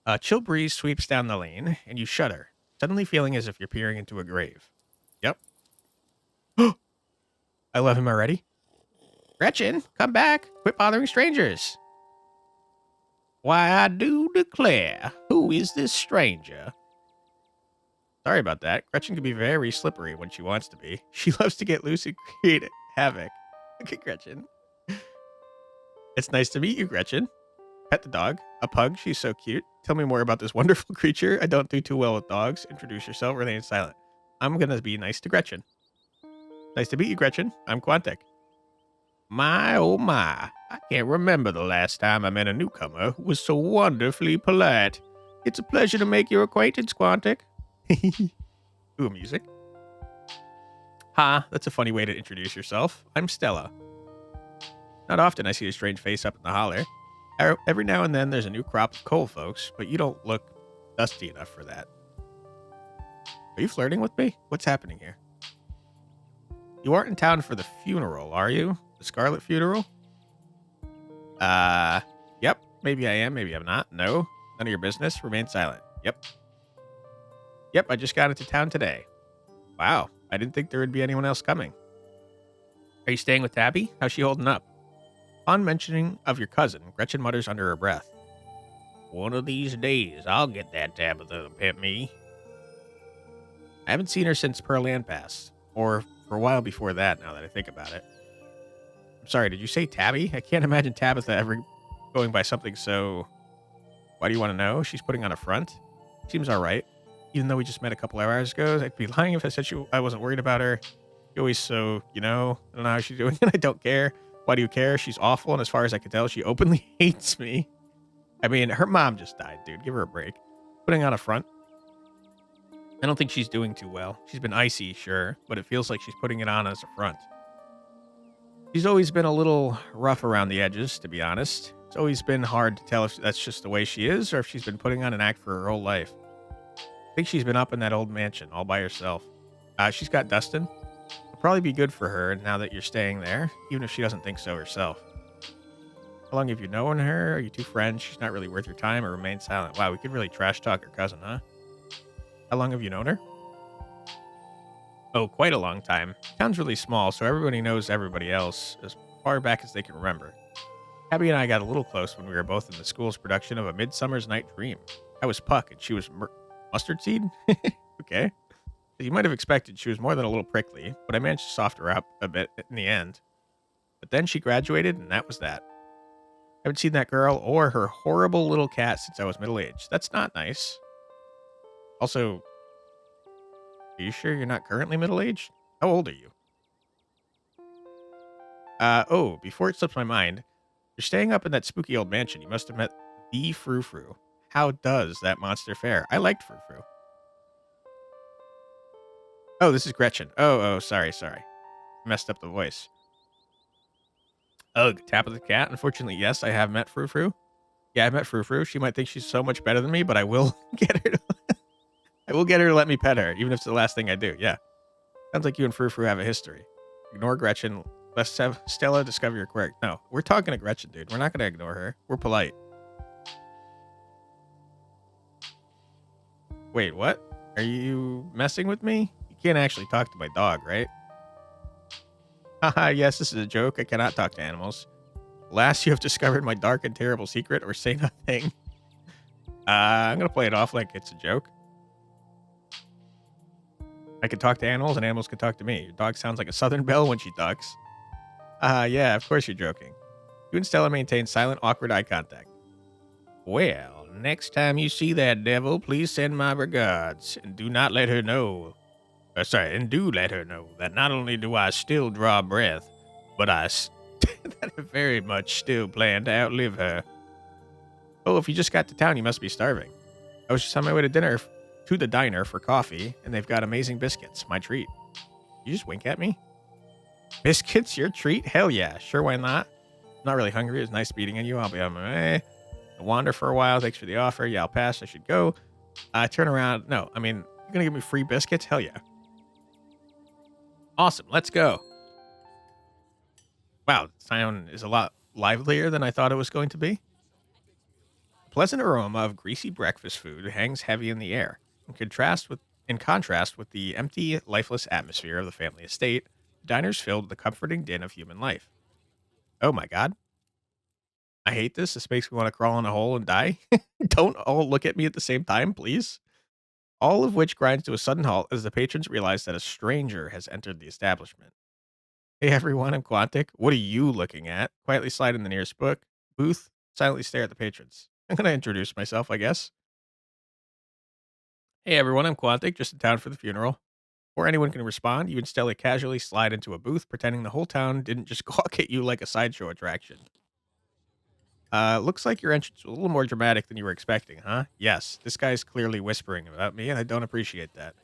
Speaker 1: A chill breeze sweeps down the lane, and you shudder, suddenly feeling as if you're peering into a grave. Yep. I love him already. Gretchen, come back. Quit bothering strangers. Why, I do declare, who is this stranger? Sorry about that. Gretchen can be very slippery when she wants to be. She loves to get loose and create havoc. Look at Gretchen. It's nice to meet you, Gretchen. Pet the dog. A pug. She's so cute. Tell me more about this wonderful creature. I don't do too well with dogs. Introduce yourself. Remain silent. I'm going to be nice to Gretchen. Nice to meet you, Gretchen. I'm Quantic. My, oh my. I can't remember the last time I met a newcomer who was so wonderfully polite. It's a pleasure to make your acquaintance, Quantic. Ooh, music. Ha, that's a funny way to introduce yourself. I'm Stella. Not often I see a strange face up in the holler. Every now and then there's a new crop of coal folks, but you don't look dusty enough for that. Are you flirting with me? What's happening here? You aren't in town for the funeral, are you? The Scarlet funeral? Yep. Maybe I am, maybe I'm not. No. None of your business. Remain silent. Yep. Yep, I just got into town today. Wow. I didn't think there would be anyone else coming. Are you staying with Tabby? How's she holding up? On mentioning of your cousin, Gretchen mutters under her breath. One of these days, I'll get that Tabitha to pet me. I haven't seen her since Pearl Ann passed. Or for a while before that, now that I think about it. I'm sorry, did you say Tabby? I can't imagine Tabitha ever going by something so... Why do you want to know? She's putting on a front. Seems alright. Even though we just met a couple hours ago, I'd be lying if I said I wasn't worried about her. She always so, I don't know how she's doing, and I don't care. Why do you care? She's awful, and as far as I can tell, she openly hates me. I mean, her mom just died, dude. Give her a break. Putting on a front. I don't think she's doing too well. She's been icy, sure, but it feels like she's putting it on as a front. She's always been a little rough around the edges, to be honest. It's always been hard to tell if that's just the way she is, or if she's been putting on an act for her whole life. I think she's been up in that old mansion all by herself. She's got Dustin. It'll probably be good for her now that you're staying there, even if she doesn't think so herself. How long have you known her? Are you two friends? She's not really worth your time, or remain silent. Wow, we could really trash talk her cousin, huh? How long have you known her? Oh, quite a long time. Town's really small, so everybody knows everybody else as far back as they can remember. Abby and I got a little close when we were both in the school's production of A Midsummer's Night Dream. I was Puck, and she was Mustard Seed? Okay. You might have expected she was more than a little prickly, but I managed to soften her up a bit in the end. But then she graduated, and that was that. I haven't seen that girl or her horrible little cat since I was middle-aged. That's not nice. Also, are you sure you're not currently middle-aged? How old are you? Oh, before it slips my mind, you're staying up in that spooky old mansion. You must have met the Frou-Frou. How does that monster fare? I liked Frou-Frou. Oh, this is Gretchen. Oh, sorry. Messed up the voice. Ugh, tap of the cat. Unfortunately, yes, I have met Frou-Frou. Yeah, I've met Frou-Frou. She might think she's so much better than me, but I will get her to... I will get her to let me pet her, even if it's the last thing I do. Yeah. Sounds like you and Frou-Frou have a history. Ignore Gretchen. Let's have Stella discover your quirk. No, we're talking to Gretchen, dude. We're not going to ignore her. We're polite. Wait, what? Are you messing with me? You can't actually talk to my dog, right? Haha, yes, this is a joke. I cannot talk to animals. Alas, you have discovered my dark and terrible secret, or say nothing. I'm going to play it off like it's a joke. I can talk to animals, and animals can talk to me. Your dog sounds like a southern belle when she ducks. Yeah, of course you're joking. You and Stella maintain silent, awkward eye contact. Well, next time you see that devil, please send my regards, and do not let her know. And do let her know that not only do I still draw breath, but that I very much still plan to outlive her. Oh, if you just got to town, you must be starving. I was just on my way to dinner. to the diner for coffee, and they've got amazing biscuits. My treat. You just wink at me? Biscuits, your treat? Hell yeah. Sure, why not? I'm not really hungry. It was nice meeting you. I'll be on my way. I'll wander for a while. Thanks for the offer. Yeah, I'll pass. I should go. Turn around. No, I mean, you're going to give me free biscuits? Hell yeah. Awesome. Let's go. Wow, the town is a lot livelier than I thought it was going to be. A pleasant aroma of greasy breakfast food hangs heavy in the air. In contrast with the empty, lifeless atmosphere of the family estate, the diner's filled with the comforting din of human life. Oh my god. I hate this. This makes me want to crawl in a hole and die. Don't all look at me at the same time, please. All of which grinds to a sudden halt as the patrons realize that a stranger has entered the establishment. Hey everyone, I'm Quantic. What are you looking at? Quietly slide in the nearest booth, silently stare at the patrons. I'm gonna introduce myself, I guess. Hey everyone, I'm Quantic, just in town for the funeral. Before anyone can respond, you instead casually slide into a booth, pretending the whole town didn't just gawk at you like a sideshow attraction. Looks like your entrance was a little more dramatic than you were expecting, huh? Yes, this guy's clearly whispering about me, and I don't appreciate that.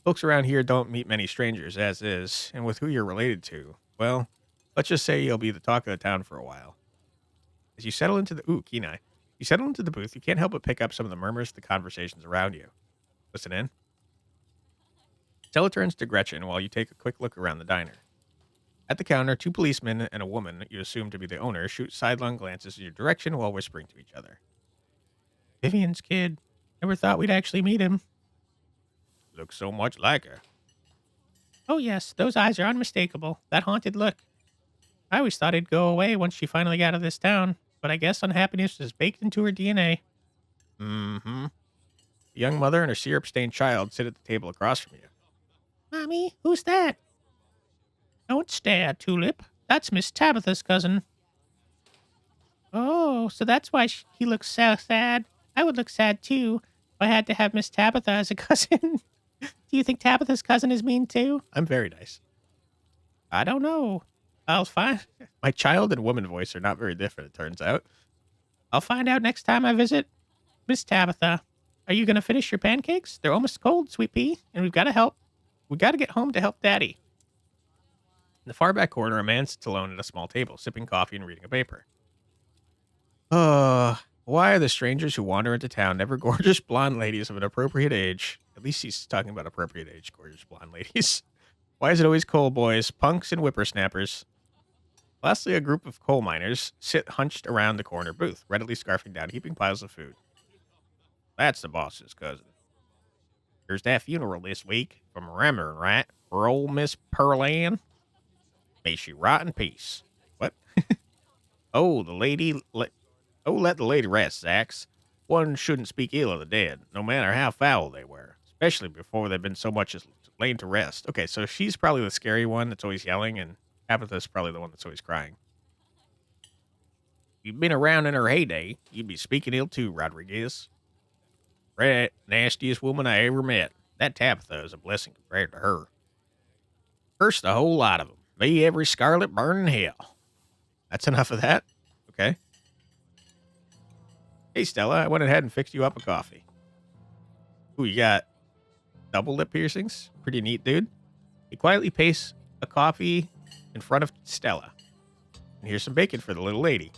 Speaker 1: Folks around here don't meet many strangers, as is, and with who you're related to, well, let's just say you'll be the talk of the town for a while. As you settle into the Kenai. You settle into the booth, you can't help but pick up some of the murmurs of the conversations around you. Listen in. Stella turns to Gretchen while you take a quick look around the diner. At the counter, two policemen and a woman you assume to be the owner shoot sidelong glances in your direction while whispering to each other. Vivian's kid. Never thought we'd actually meet him. Looks so much like her. Oh yes, those eyes are unmistakable. That haunted look. I always thought it'd go away once she finally got out of this town, but I guess unhappiness is baked into her DNA. Mm-hmm. The young mother and her syrup-stained child sit at the table across from you. Mommy, who's that? Don't stare, Tulip. That's Miss Tabitha's cousin. Oh, so that's why he looks so sad. I would look sad too if I had to have Miss Tabitha as a cousin. Do you think Tabitha's cousin is mean too? I'm very nice. I don't know. I'll find. My child and woman voice are not very different, it turns out. I'll find out next time I visit Miss Tabitha. Are you going to finish your pancakes? They're almost cold, Sweet Pea, and we've got to help. We got to get home to help Daddy. In the far back corner, a man sits alone at a small table, sipping coffee and reading a paper. Why are the strangers who wander into town never gorgeous blonde ladies of an appropriate age? At least he's talking about appropriate age, gorgeous blonde ladies. Why is it always coal boys, punks, and whippersnappers? Lastly, a group of coal miners sit hunched around the corner booth, readily scarfing down heaping piles of food. That's the boss's cousin. There's that funeral this week, if I'm remembering right, for old Miss Pearl-Ann. May she rot in peace. What? Oh, let the lady rest, Zax. One shouldn't speak ill of the dead, no matter how foul they were, especially before they've been so much as laid to rest. Okay, so she's probably the scary one that's always yelling, and Tabitha's probably the one that's always crying. If you'd been around in her heyday, you'd be speaking ill too, Rodriguez. Rat, nastiest woman I ever met. That Tabitha is a blessing compared to her. Curse the whole lot of them. May every scarlet burn in hell. That's enough of that. Okay. Hey, Stella, I went ahead and fixed you up a coffee. Ooh, you got double lip piercings? Pretty neat, dude. He quietly pastes a coffee in front of Stella. And here's some bacon for the little lady.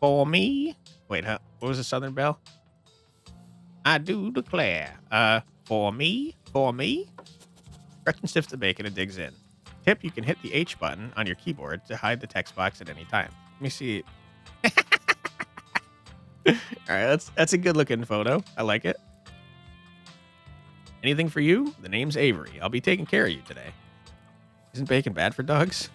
Speaker 1: For me? Wait, huh? What was the Southern Belle? I do declare. For me? For me? Gretchen sifts the bacon and digs in. Tip, you can hit the H button on your keyboard to hide the text box at any time. Let me see. All right, that's a good looking photo. I like it. Anything for you? The name's Avery. I'll be taking care of you today. Isn't bacon bad for dogs?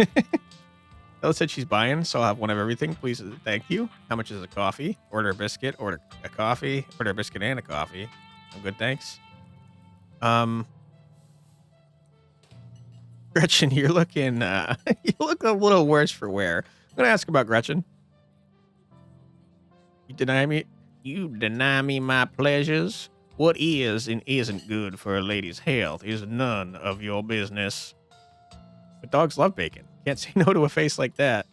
Speaker 1: Bella said she's buying, so I'll have one of everything. Please, thank you. How much is a coffee? Order a biscuit, order a coffee, order a biscuit and a coffee. I'm good, thanks. Gretchen, you're looking, you look a little worse for wear. I'm gonna ask about Gretchen. You deny me my pleasures? What is and isn't good for a lady's health is none of your business. But dogs love bacon. Can't say no to a face like that.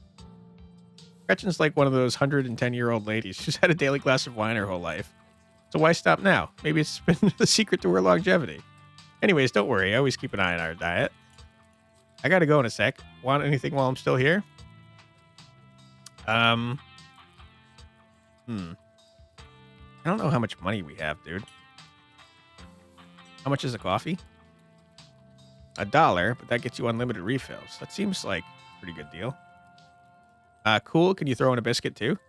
Speaker 1: Gretchen's like one of those 110-year-old ladies who's had a daily glass of wine her whole life. So why stop now? Maybe it's been the secret to her longevity. Anyways, don't worry. I always keep an eye on our diet. I gotta go in a sec. Want anything while I'm still here? I don't know how much money we have, dude. How much is a coffee? $1, but that gets you unlimited refills. That seems like a pretty good deal. Cool. Can you throw in a biscuit too?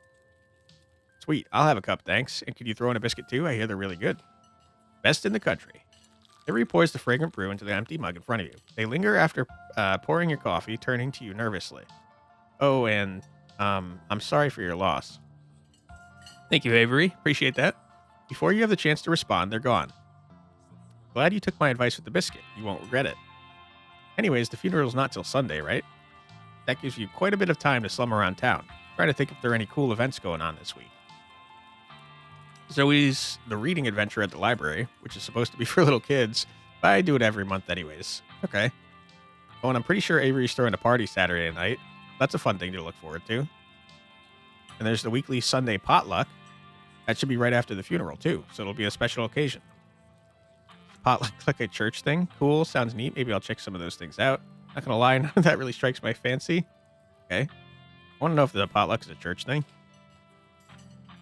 Speaker 1: Sweet. I'll have a cup, thanks. And can you throw in a biscuit too? I hear they're really good. Best in the country. Avery pours the fragrant brew into the empty mug in front of you. They linger after pouring your coffee, turning to you nervously. Oh, and I'm sorry for your loss. Thank you, Avery. Appreciate that. Before you have the chance to respond, they're gone. Glad you took my advice with the biscuit. You won't regret it. Anyways, the funeral's not till Sunday, right? That gives you quite a bit of time to slum around town. Try to think if there are any cool events going on this week. Zoe's the reading adventure at the library, which is supposed to be for little kids, but I do it every month anyways. Okay. Oh, and I'm pretty sure Avery's throwing a party Saturday night. That's a fun thing to look forward to. And there's the weekly Sunday potluck. That should be right after the funeral, too, so it'll be a special occasion. Potluck like a church thing. Cool. Sounds neat. Maybe I'll check some of those things out. Not gonna lie, none of that really strikes my fancy. Okay. I want to know if the potluck is a church thing.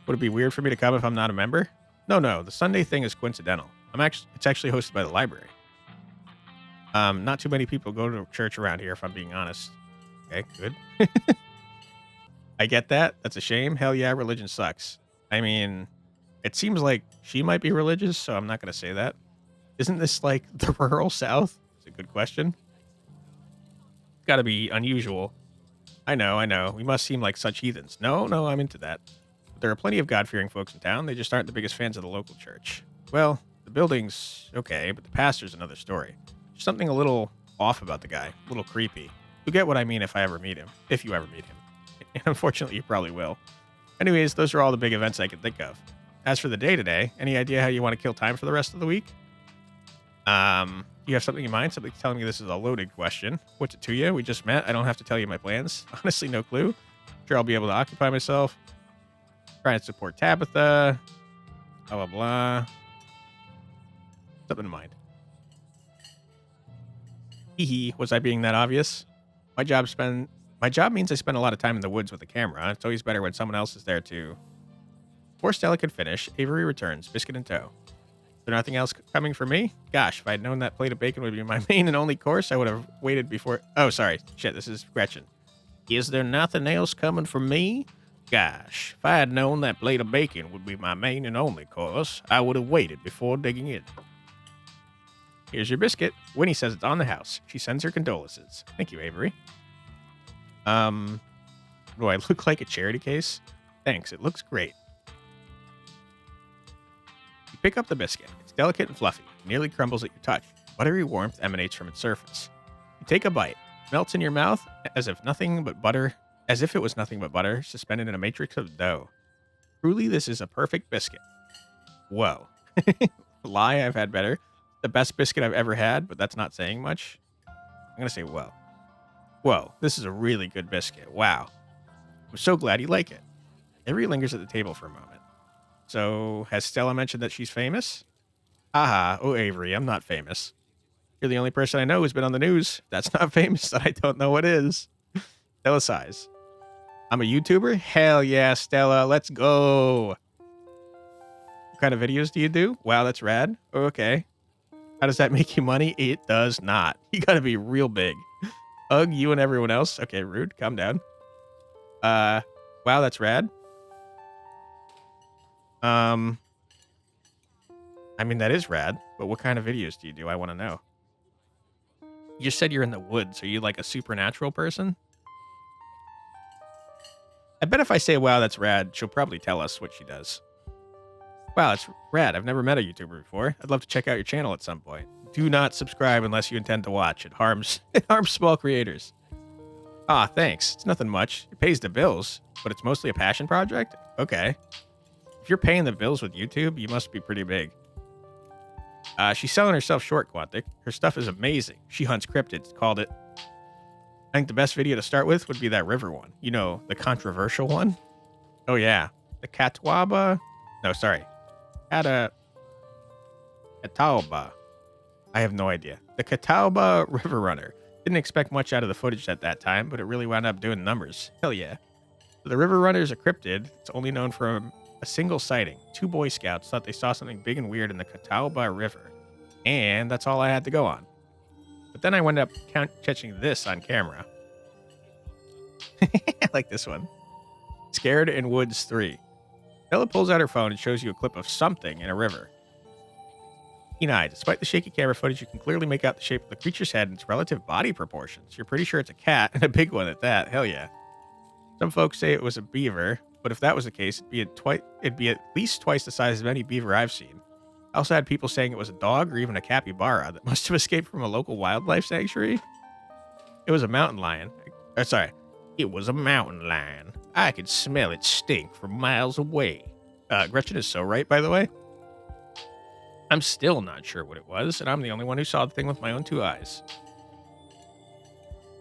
Speaker 1: Would it be weird for me to come if I'm not a member? No. The Sunday thing is coincidental. It's actually hosted by the library. Not too many people go to church around here, if I'm being honest. Okay, good. I get that. That's a shame. Hell yeah, religion sucks. I mean, it seems like she might be religious, so I'm not going to say that. Isn't this like the rural South? It's a good question. Got to be unusual. I know. We must seem like such heathens. No, I'm into that. But there are plenty of God-fearing folks in town. They just aren't the biggest fans of the local church. Well, the building's okay, but the pastor's another story. There's something a little off about the guy. A little creepy. You'll get what I mean if I ever meet him. If you ever meet him. And unfortunately, you probably will. Anyways, those are all the big events I can think of. As for the day-to-day, any idea how you want to kill time for the rest of the week? You have something in mind? Something telling me this is a loaded question. What's it to you? We just met. I don't have to tell you my plans. Honestly, no clue. Sure, I'll be able to occupy myself. Try and support Tabitha. Blah, blah, blah. Something in mind. Hee. Was I being that obvious? My job means I spend a lot of time in the woods with a camera. It's always better when someone else is there too. Before Stella could finish, Avery returns, biscuit in tow. Is there nothing else coming for me? Gosh, if I'd known that plate of bacon would be my main and only course, I would have waited before... Oh, sorry. Shit, this is Gretchen. Is there nothing else coming for me? Gosh, if I had known that plate of bacon would be my main and only course, I would have waited before digging in. Here's your biscuit. Winnie says it's on the house. She sends her condolences. Thank you, Avery. Do I look like a charity case? Thanks, it looks great. You pick up the biscuit. It's delicate and fluffy. It nearly crumbles at your touch. Buttery warmth emanates from its surface. You take a bite. It melts in your mouth as if it was nothing but butter, suspended in a matrix of dough. Truly, this is a perfect biscuit. Whoa. Lie, I've had better. The best biscuit I've ever had, but that's not saying much. I'm gonna say whoa. Whoa, this is a really good biscuit. Wow. I'm so glad you like it. Avery lingers at the table for a moment. So, has Stella mentioned that she's famous? Haha, oh Avery, I'm not famous. You're the only person I know who's been on the news. If that's not famous, then I don't know what is. Stella sighs. I'm a YouTuber? Hell yeah, Stella, let's go. What kind of videos do you do? Wow, that's rad. Okay. How does that make you money? It does not. You gotta be real big. Ugh, you and everyone else. Okay, rude. Calm down. Wow, that's rad. I mean, that is rad, but what kind of videos do you do? I want to know. You just said you're in the woods. Are you like a supernatural person? I bet if I say, wow, that's rad, she'll probably tell us what she does. Wow, that's rad. I've never met a YouTuber before. I'd love to check out your channel at some point. Do not subscribe unless you intend to watch. It harms small creators. Ah, thanks. It's nothing much. It pays the bills, but it's mostly a passion project? Okay. If you're paying the bills with YouTube, you must be pretty big. She's selling herself short, Quantic. Her stuff is amazing. She hunts cryptids, called it. I think the best video to start with would be that river one. You know, the controversial one. Oh, yeah. The Catawba... No, sorry. Catawba. I have no idea. The Catawba River Runner. Didn't expect much out of the footage at that time, but it really wound up doing numbers. Hell yeah. So the River Runner is a cryptid. It's only known from a single sighting. 2 Boy Scouts thought they saw something big and weird in the Catawba River. And that's all I had to go on. But then I wound up catching this on camera. I like this one. Scared in Woods 3. Stella pulls out her phone and shows you a clip of something in a river. Keen-eyed, despite the shaky camera footage, you can clearly make out the shape of the creature's head and its relative body proportions. You're pretty sure it's a cat, and a big one at that. Hell yeah. Some folks say it was a beaver, but if that was the case, it'd be at least twice the size of any beaver I've seen. I also had people saying it was a dog or even a capybara that must have escaped from a local wildlife sanctuary. It was a mountain lion. It was a mountain lion. I could smell its stink from miles away. Gretchen is so right, by the way. I'm still not sure what it was, and I'm the only one who saw the thing with my own 2 eyes.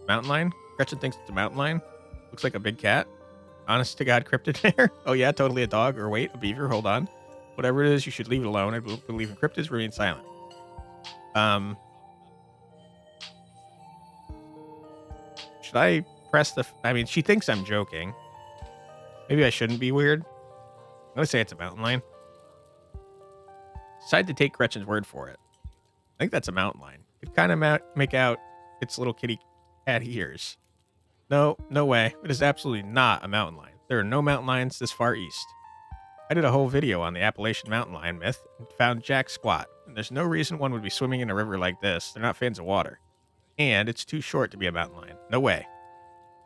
Speaker 1: Mountain lion? Gretchen thinks it's a mountain lion. Looks like a big cat. Honest to God, cryptid there. Oh yeah, totally a dog. Or wait, a beaver. Hold on. Whatever it is, you should leave it alone. I believe in cryptids, remain silent. Should I press the... I mean, she thinks I'm joking. Maybe I shouldn't be weird. I'm going to say it's a mountain lion. Decided to take Gretchen's word for it. I think that's a mountain lion. You could kind of make out its little kitty cat ears. No way. It is absolutely not a mountain lion. There are no mountain lions this far east. I did a whole video on the Appalachian mountain lion myth and found jack squat. And there's no reason one would be swimming in a river like this. They're not fans of water. And it's too short to be a mountain lion. No way.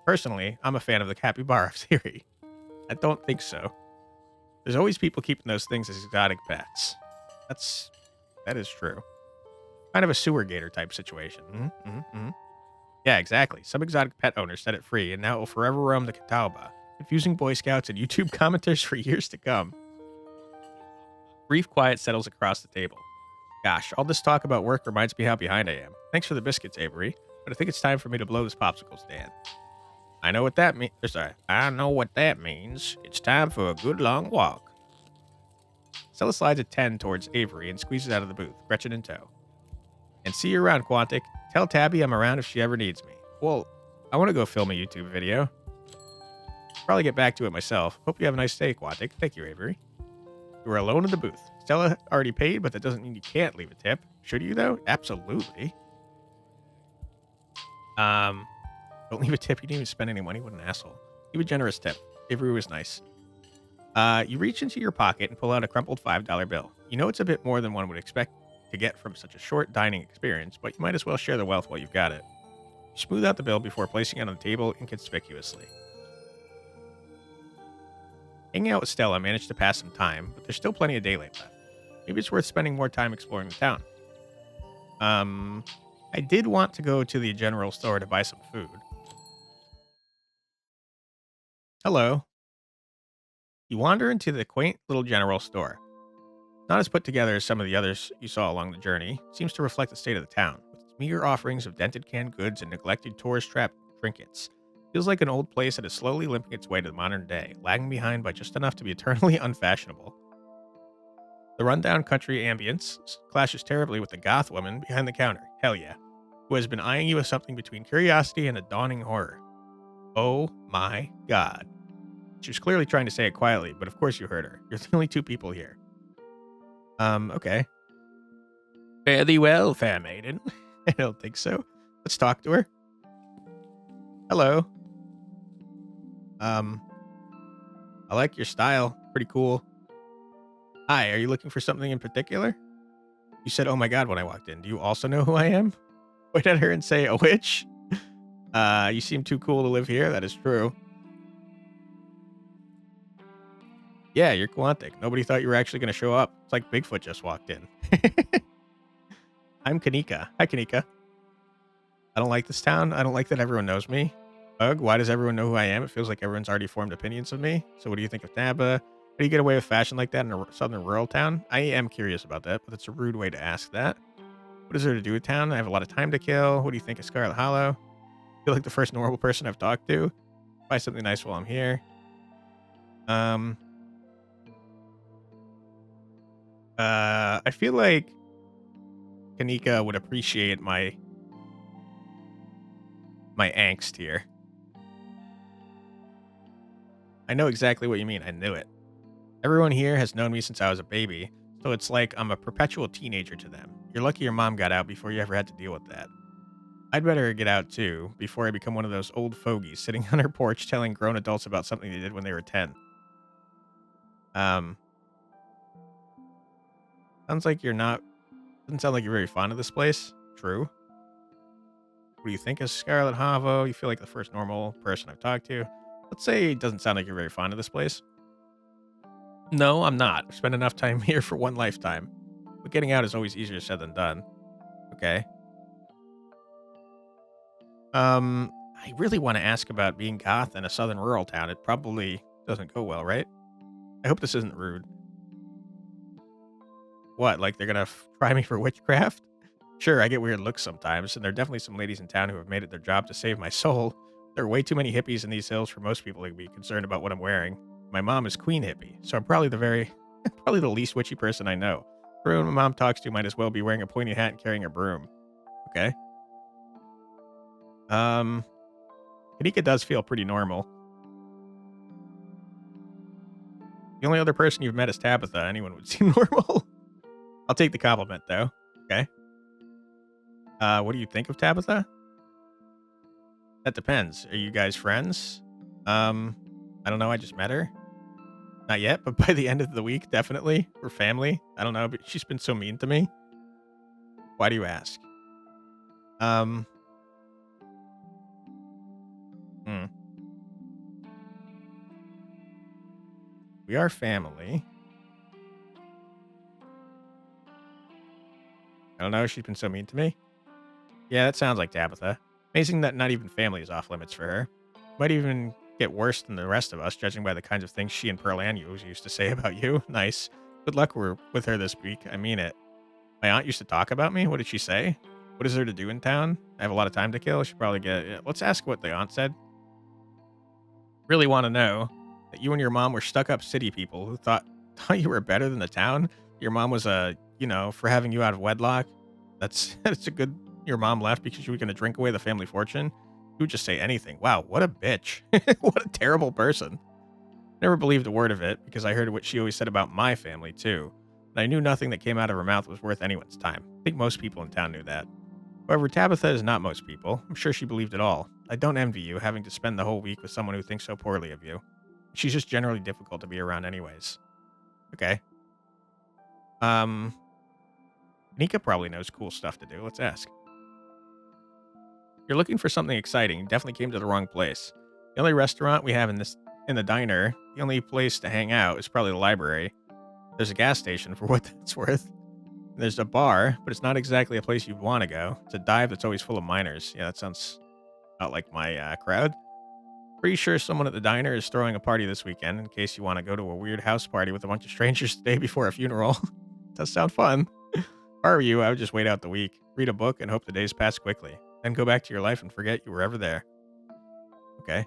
Speaker 1: Personally, I'm a fan of the capybara theory. I don't think so. There's always people keeping those things as exotic pets. That is true. Kind of a sewer gator type situation. Yeah, exactly. Some exotic pet owners set it free, and now it will forever roam the Catawba, confusing Boy Scouts and YouTube commenters for years to come. Brief quiet settles across the table. Gosh, all this talk about work reminds me how behind I am. Thanks for the biscuits, Avery, but I think it's time for me to blow this popsicle stand. I know what that means. I know what that means. It's time for a good long walk. Stella slides a 10 towards Avery and squeezes out of the booth, Gretchen in tow. And see you around, Quantic. Tell Tabby I'm around if she ever needs me. Well, I want to go film a YouTube video. Probably get back to it myself. Hope you have a nice day, Quantic. Thank you, Avery. You were alone in the booth. Stella already paid, but that doesn't mean you can't leave a tip. Should you, though? Absolutely. Don't leave a tip. You didn't even spend any money. What an asshole. Leave a generous tip. Avery was nice. You reach into your pocket and pull out a crumpled $5 bill. You know it's a bit more than one would expect to get from such a short dining experience, but you might as well share the wealth while you've got it. You smooth out the bill before placing it on the table inconspicuously. Hanging out with Stella managed to pass some time, but there's still plenty of daylight left. Maybe it's worth spending more time exploring the town. I did want to go to the general store to buy some food. Hello. You wander into the quaint little general store. Not as put together as some of the others you saw along the journey, it seems to reflect the state of the town, with its meager offerings of dented canned goods and neglected tourist trap trinkets. Feels like an old place that is slowly limping its way to the modern day, lagging behind by just enough to be eternally unfashionable. The rundown country ambience clashes terribly with the goth woman behind the counter, hell yeah, who has been eyeing you with something between curiosity and a dawning horror. Oh my god. She was clearly trying to say it quietly, but of course you heard her. You're the only 2 people here. Okay. Fare thee well, fair maiden. I don't think so. Let's talk to her. Hello. I like your style. Pretty cool. Hi, are you looking for something in particular? You said, oh my god, when I walked in. Do you also know who I am? Point at her and say, a witch? You seem too cool to live here. That is true. Yeah, you're Quantic. Nobody thought you were actually going to show up. It's like Bigfoot just walked in. I'm Kanika. Hi, Kanika. I don't like this town. I don't like that everyone knows me. Ugh, why does everyone know who I am? It feels like everyone's already formed opinions of me. So what do you think of Naba? How do you get away with fashion like that in a southern rural town? I am curious about that, but it's a rude way to ask that. What is there to do with town? I have a lot of time to kill. What do you think of Scarlet Hollow? I feel like the first normal person I've talked to. Buy something nice while I'm here. I feel like Kanika would appreciate my angst here. I know exactly what you mean. I knew it. Everyone here has known me since I was a baby, so it's like I'm a perpetual teenager to them. You're lucky your mom got out before you ever had to deal with that. I'd better get out too, before I become one of those old fogies sitting on her porch telling grown adults about something they did when they were 10. Um, sounds like you're not, doesn't sound like you're very fond of this place. True. What do you think of Scarlet Hollow? You feel like the first normal person I've talked to. Let's say it doesn't sound like you're very fond of this place. No, I'm not. I've spent enough time here for one lifetime. But getting out is always easier said than done. Okay. I really want to ask about being goth in a southern rural town. It probably doesn't go well, right? I hope this isn't rude. What, like they're gonna try me for witchcraft? Sure, I get weird looks sometimes, and there are definitely some ladies in town who have made it their job to save my soul. There are way too many hippies in these hills for most people to be concerned about what I'm wearing. My mom is queen hippie, so I'm probably probably the least witchy person I know. Everyone my mom talks to might as well be wearing a pointy hat and carrying a broom. Okay. Um, Kanika does feel pretty normal. The only other person you've met is Tabitha. Anyone would seem normal. I'll take the compliment, though. Okay. What do you think of Tabitha? That depends. Are you guys friends? I don't know. I just met her. Not yet, but by the end of the week, definitely. We're family. I don't know, but she's been so mean to me. Why do you ask? Um, hmm. We are family. I don't know. She's been so mean to me. Yeah, that sounds like Tabitha. Amazing that not even family is off limits for her. Might even get worse than the rest of us, judging by the kinds of things she and Pearl Ann used to say about you. Nice. Good luck with her this week. I mean it. My aunt used to talk about me. What did she say? What is there to do in town? I have a lot of time to kill. I should probably get. Yeah, let's ask what the aunt said. Really want to know that you and your mom were stuck up city people who thought you were better than the town. Your mom was for having you out of wedlock. That's a good. Your mom left because she was going to drink away the family fortune. She would just say anything. Wow, what a bitch. What a terrible person. Never believed a word of it because I heard what she always said about my family too. And I knew nothing that came out of her mouth was worth anyone's time. I think most people in town knew that. However, Tabitha is not most people. I'm sure she believed it all. I don't envy you having to spend the whole week with someone who thinks so poorly of you. She's just generally difficult to be around anyways. Okay. Nika probably knows cool stuff to do. Let's ask. You're looking for something exciting. You definitely came to the wrong place. The only restaurant we have in the diner, the only place to hang out is probably the library. There's a gas station for what that's worth. There's a bar, but it's not exactly a place you'd want to go. It's a dive that's always full of minors. Yeah, that sounds not like my crowd. Pretty sure someone at the diner is throwing a party this weekend in case you want to go to a weird house party with a bunch of strangers the day before a funeral. Does sound fun. If I were you, I would just wait out the week, read a book, and hope the days pass quickly. Then go back to your life and forget you were ever there. Okay.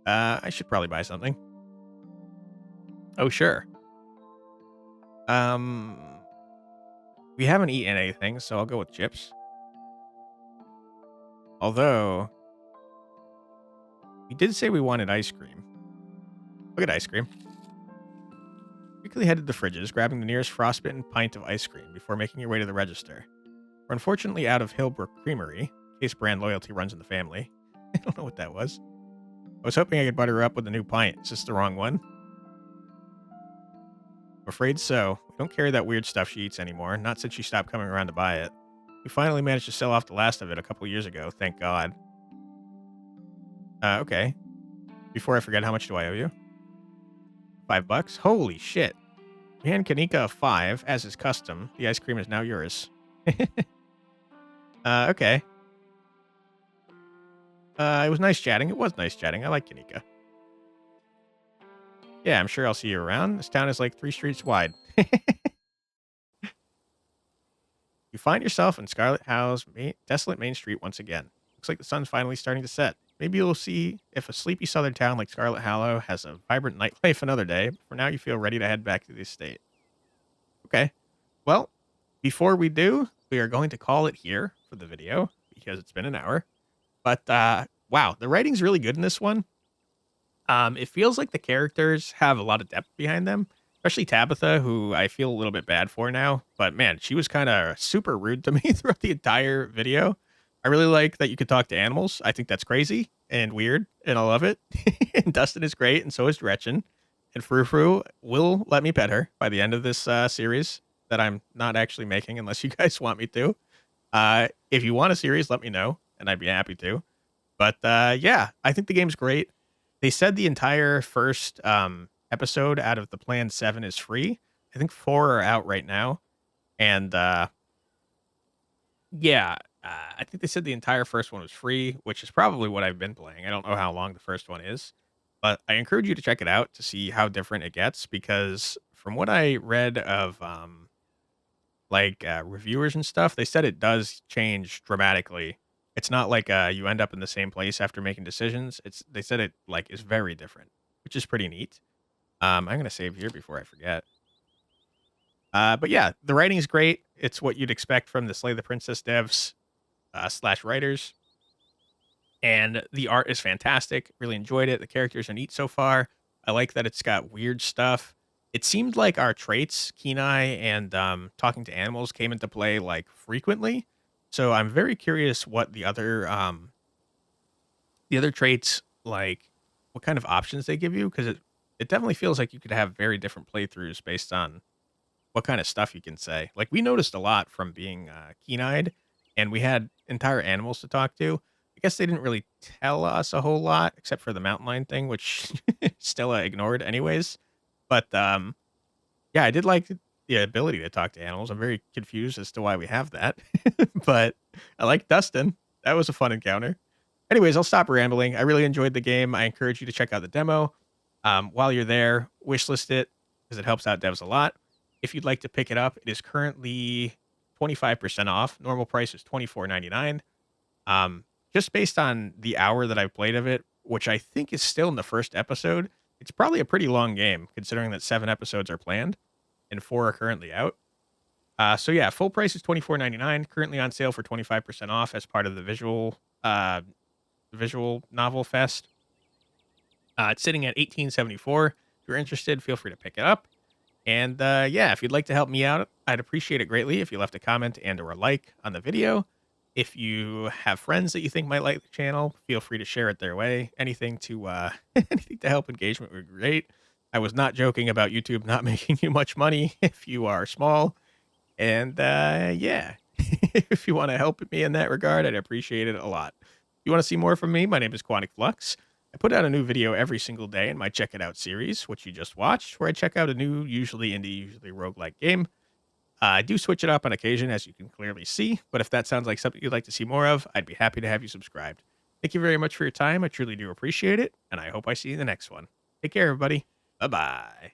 Speaker 1: I should probably buy something. Oh, sure. Um, we haven't eaten anything, so I'll go with chips. Although, we did say we wanted ice cream. Look at ice cream. Quickly headed to the fridges, grabbing the nearest frostbitten pint of ice cream before making your way to the register. We're unfortunately out of Hillbrook Creamery, in case brand loyalty runs in the family. I don't know what that was. I was hoping I could butter her up with a new pint. Is this the wrong one? I'm afraid so. We don't carry that weird stuff she eats anymore, not since she stopped coming around to buy it. We finally managed to sell off the last of it a couple years ago, thank God. Okay. Before I forget, how much do I owe you? $5? Holy shit. We hand Kanika a 5, as is custom. The ice cream is now yours. Okay. It was nice chatting. It was nice chatting. I like Kanika. Yeah, I'm sure I'll see you around. This town is like 3 streets wide. You find yourself in Scarlet Hollow's desolate main street once again. Looks like the sun's finally starting to set. Maybe you'll see if a sleepy southern town like Scarlet Hollow has a vibrant nightlife another day. But for now, you feel ready to head back to the estate. Okay. Well, before we do, we are going to call it here for the video because it's been an hour. But wow, the writing's really good in this one. It feels like the characters have a lot of depth behind them, especially Tabitha, who I feel a little bit bad for now. But man, she was kind of super rude to me throughout the entire video. I really like that you could talk to animals. I think that's crazy and weird, and I love it. And Dustin is great, and so is Gretchen. And Frou Frou will let me pet her by the end of this series that I'm not actually making, unless you guys want me to. If you want a series, let me know, and I'd be happy to. But yeah, I think the game's great. They said the entire first episode out of the planned 7 is free. I think 4 are out right now. And yeah, I think they said the entire first one was free, which is probably what I've been playing. I don't know how long the first one is, but I encourage you to check it out to see how different it gets because from what I read of reviewers and stuff, they said it does change dramatically. It's not like you end up in the same place after making decisions. They said it like is very different, which is pretty neat. I'm gonna save here before I forget. But yeah, the writing is great. It's what you'd expect from the Slay the Princess devs slash writers, and the art is fantastic. Really enjoyed it. The characters are neat so far. I like that it's got weird stuff. It seemed like our traits, Kenai and talking to animals, came into play like frequently. So I'm very curious what the other traits like what kind of options they give you because it definitely feels like you could have very different playthroughs based on what kind of stuff you can say. Like we noticed a lot from being keen-eyed, and we had entire animals to talk to. I guess they didn't really tell us a whole lot except for the mountain lion thing, which Stella ignored anyways. But yeah, I did like the ability to talk to animals. I'm very confused as to why we have that, but I like Dustin. That was a fun encounter. Anyways, I'll stop rambling. I really enjoyed the game. I encourage you to check out the demo. While you're there, wishlist it because it helps out devs a lot. If you'd like to pick it up, it is currently 25% off. Normal price is $24.99. Just based on the hour that I've played of it, which I think is still in the first episode, it's probably a pretty long game considering that 7 episodes are planned and 4 are currently out. So yeah, full price is $24.99. Currently on sale for 25% off as part of the visual novel fest. It's sitting at $18.74. If you're interested, feel free to pick it up. And yeah, if you'd like to help me out, I'd appreciate it greatly if you left a comment and or a like on the video. If you have friends that you think might like the channel, feel free to share it their way. Anything to anything to help engagement would be great. I was not joking about YouTube not making you much money if you are small. And yeah, if you want to help me in that regard, I'd appreciate it a lot. If you want to see more from me, my name is Quantic Flux. I put out a new video every single day in my Check It Out series, which you just watched, where I check out a new, usually indie, usually roguelike game. I do switch it up on occasion, as you can clearly see, but if that sounds like something you'd like to see more of, I'd be happy to have you subscribed. Thank you very much for your time. I truly do appreciate it, and I hope I see you in the next one. Take care, everybody. Bye-bye.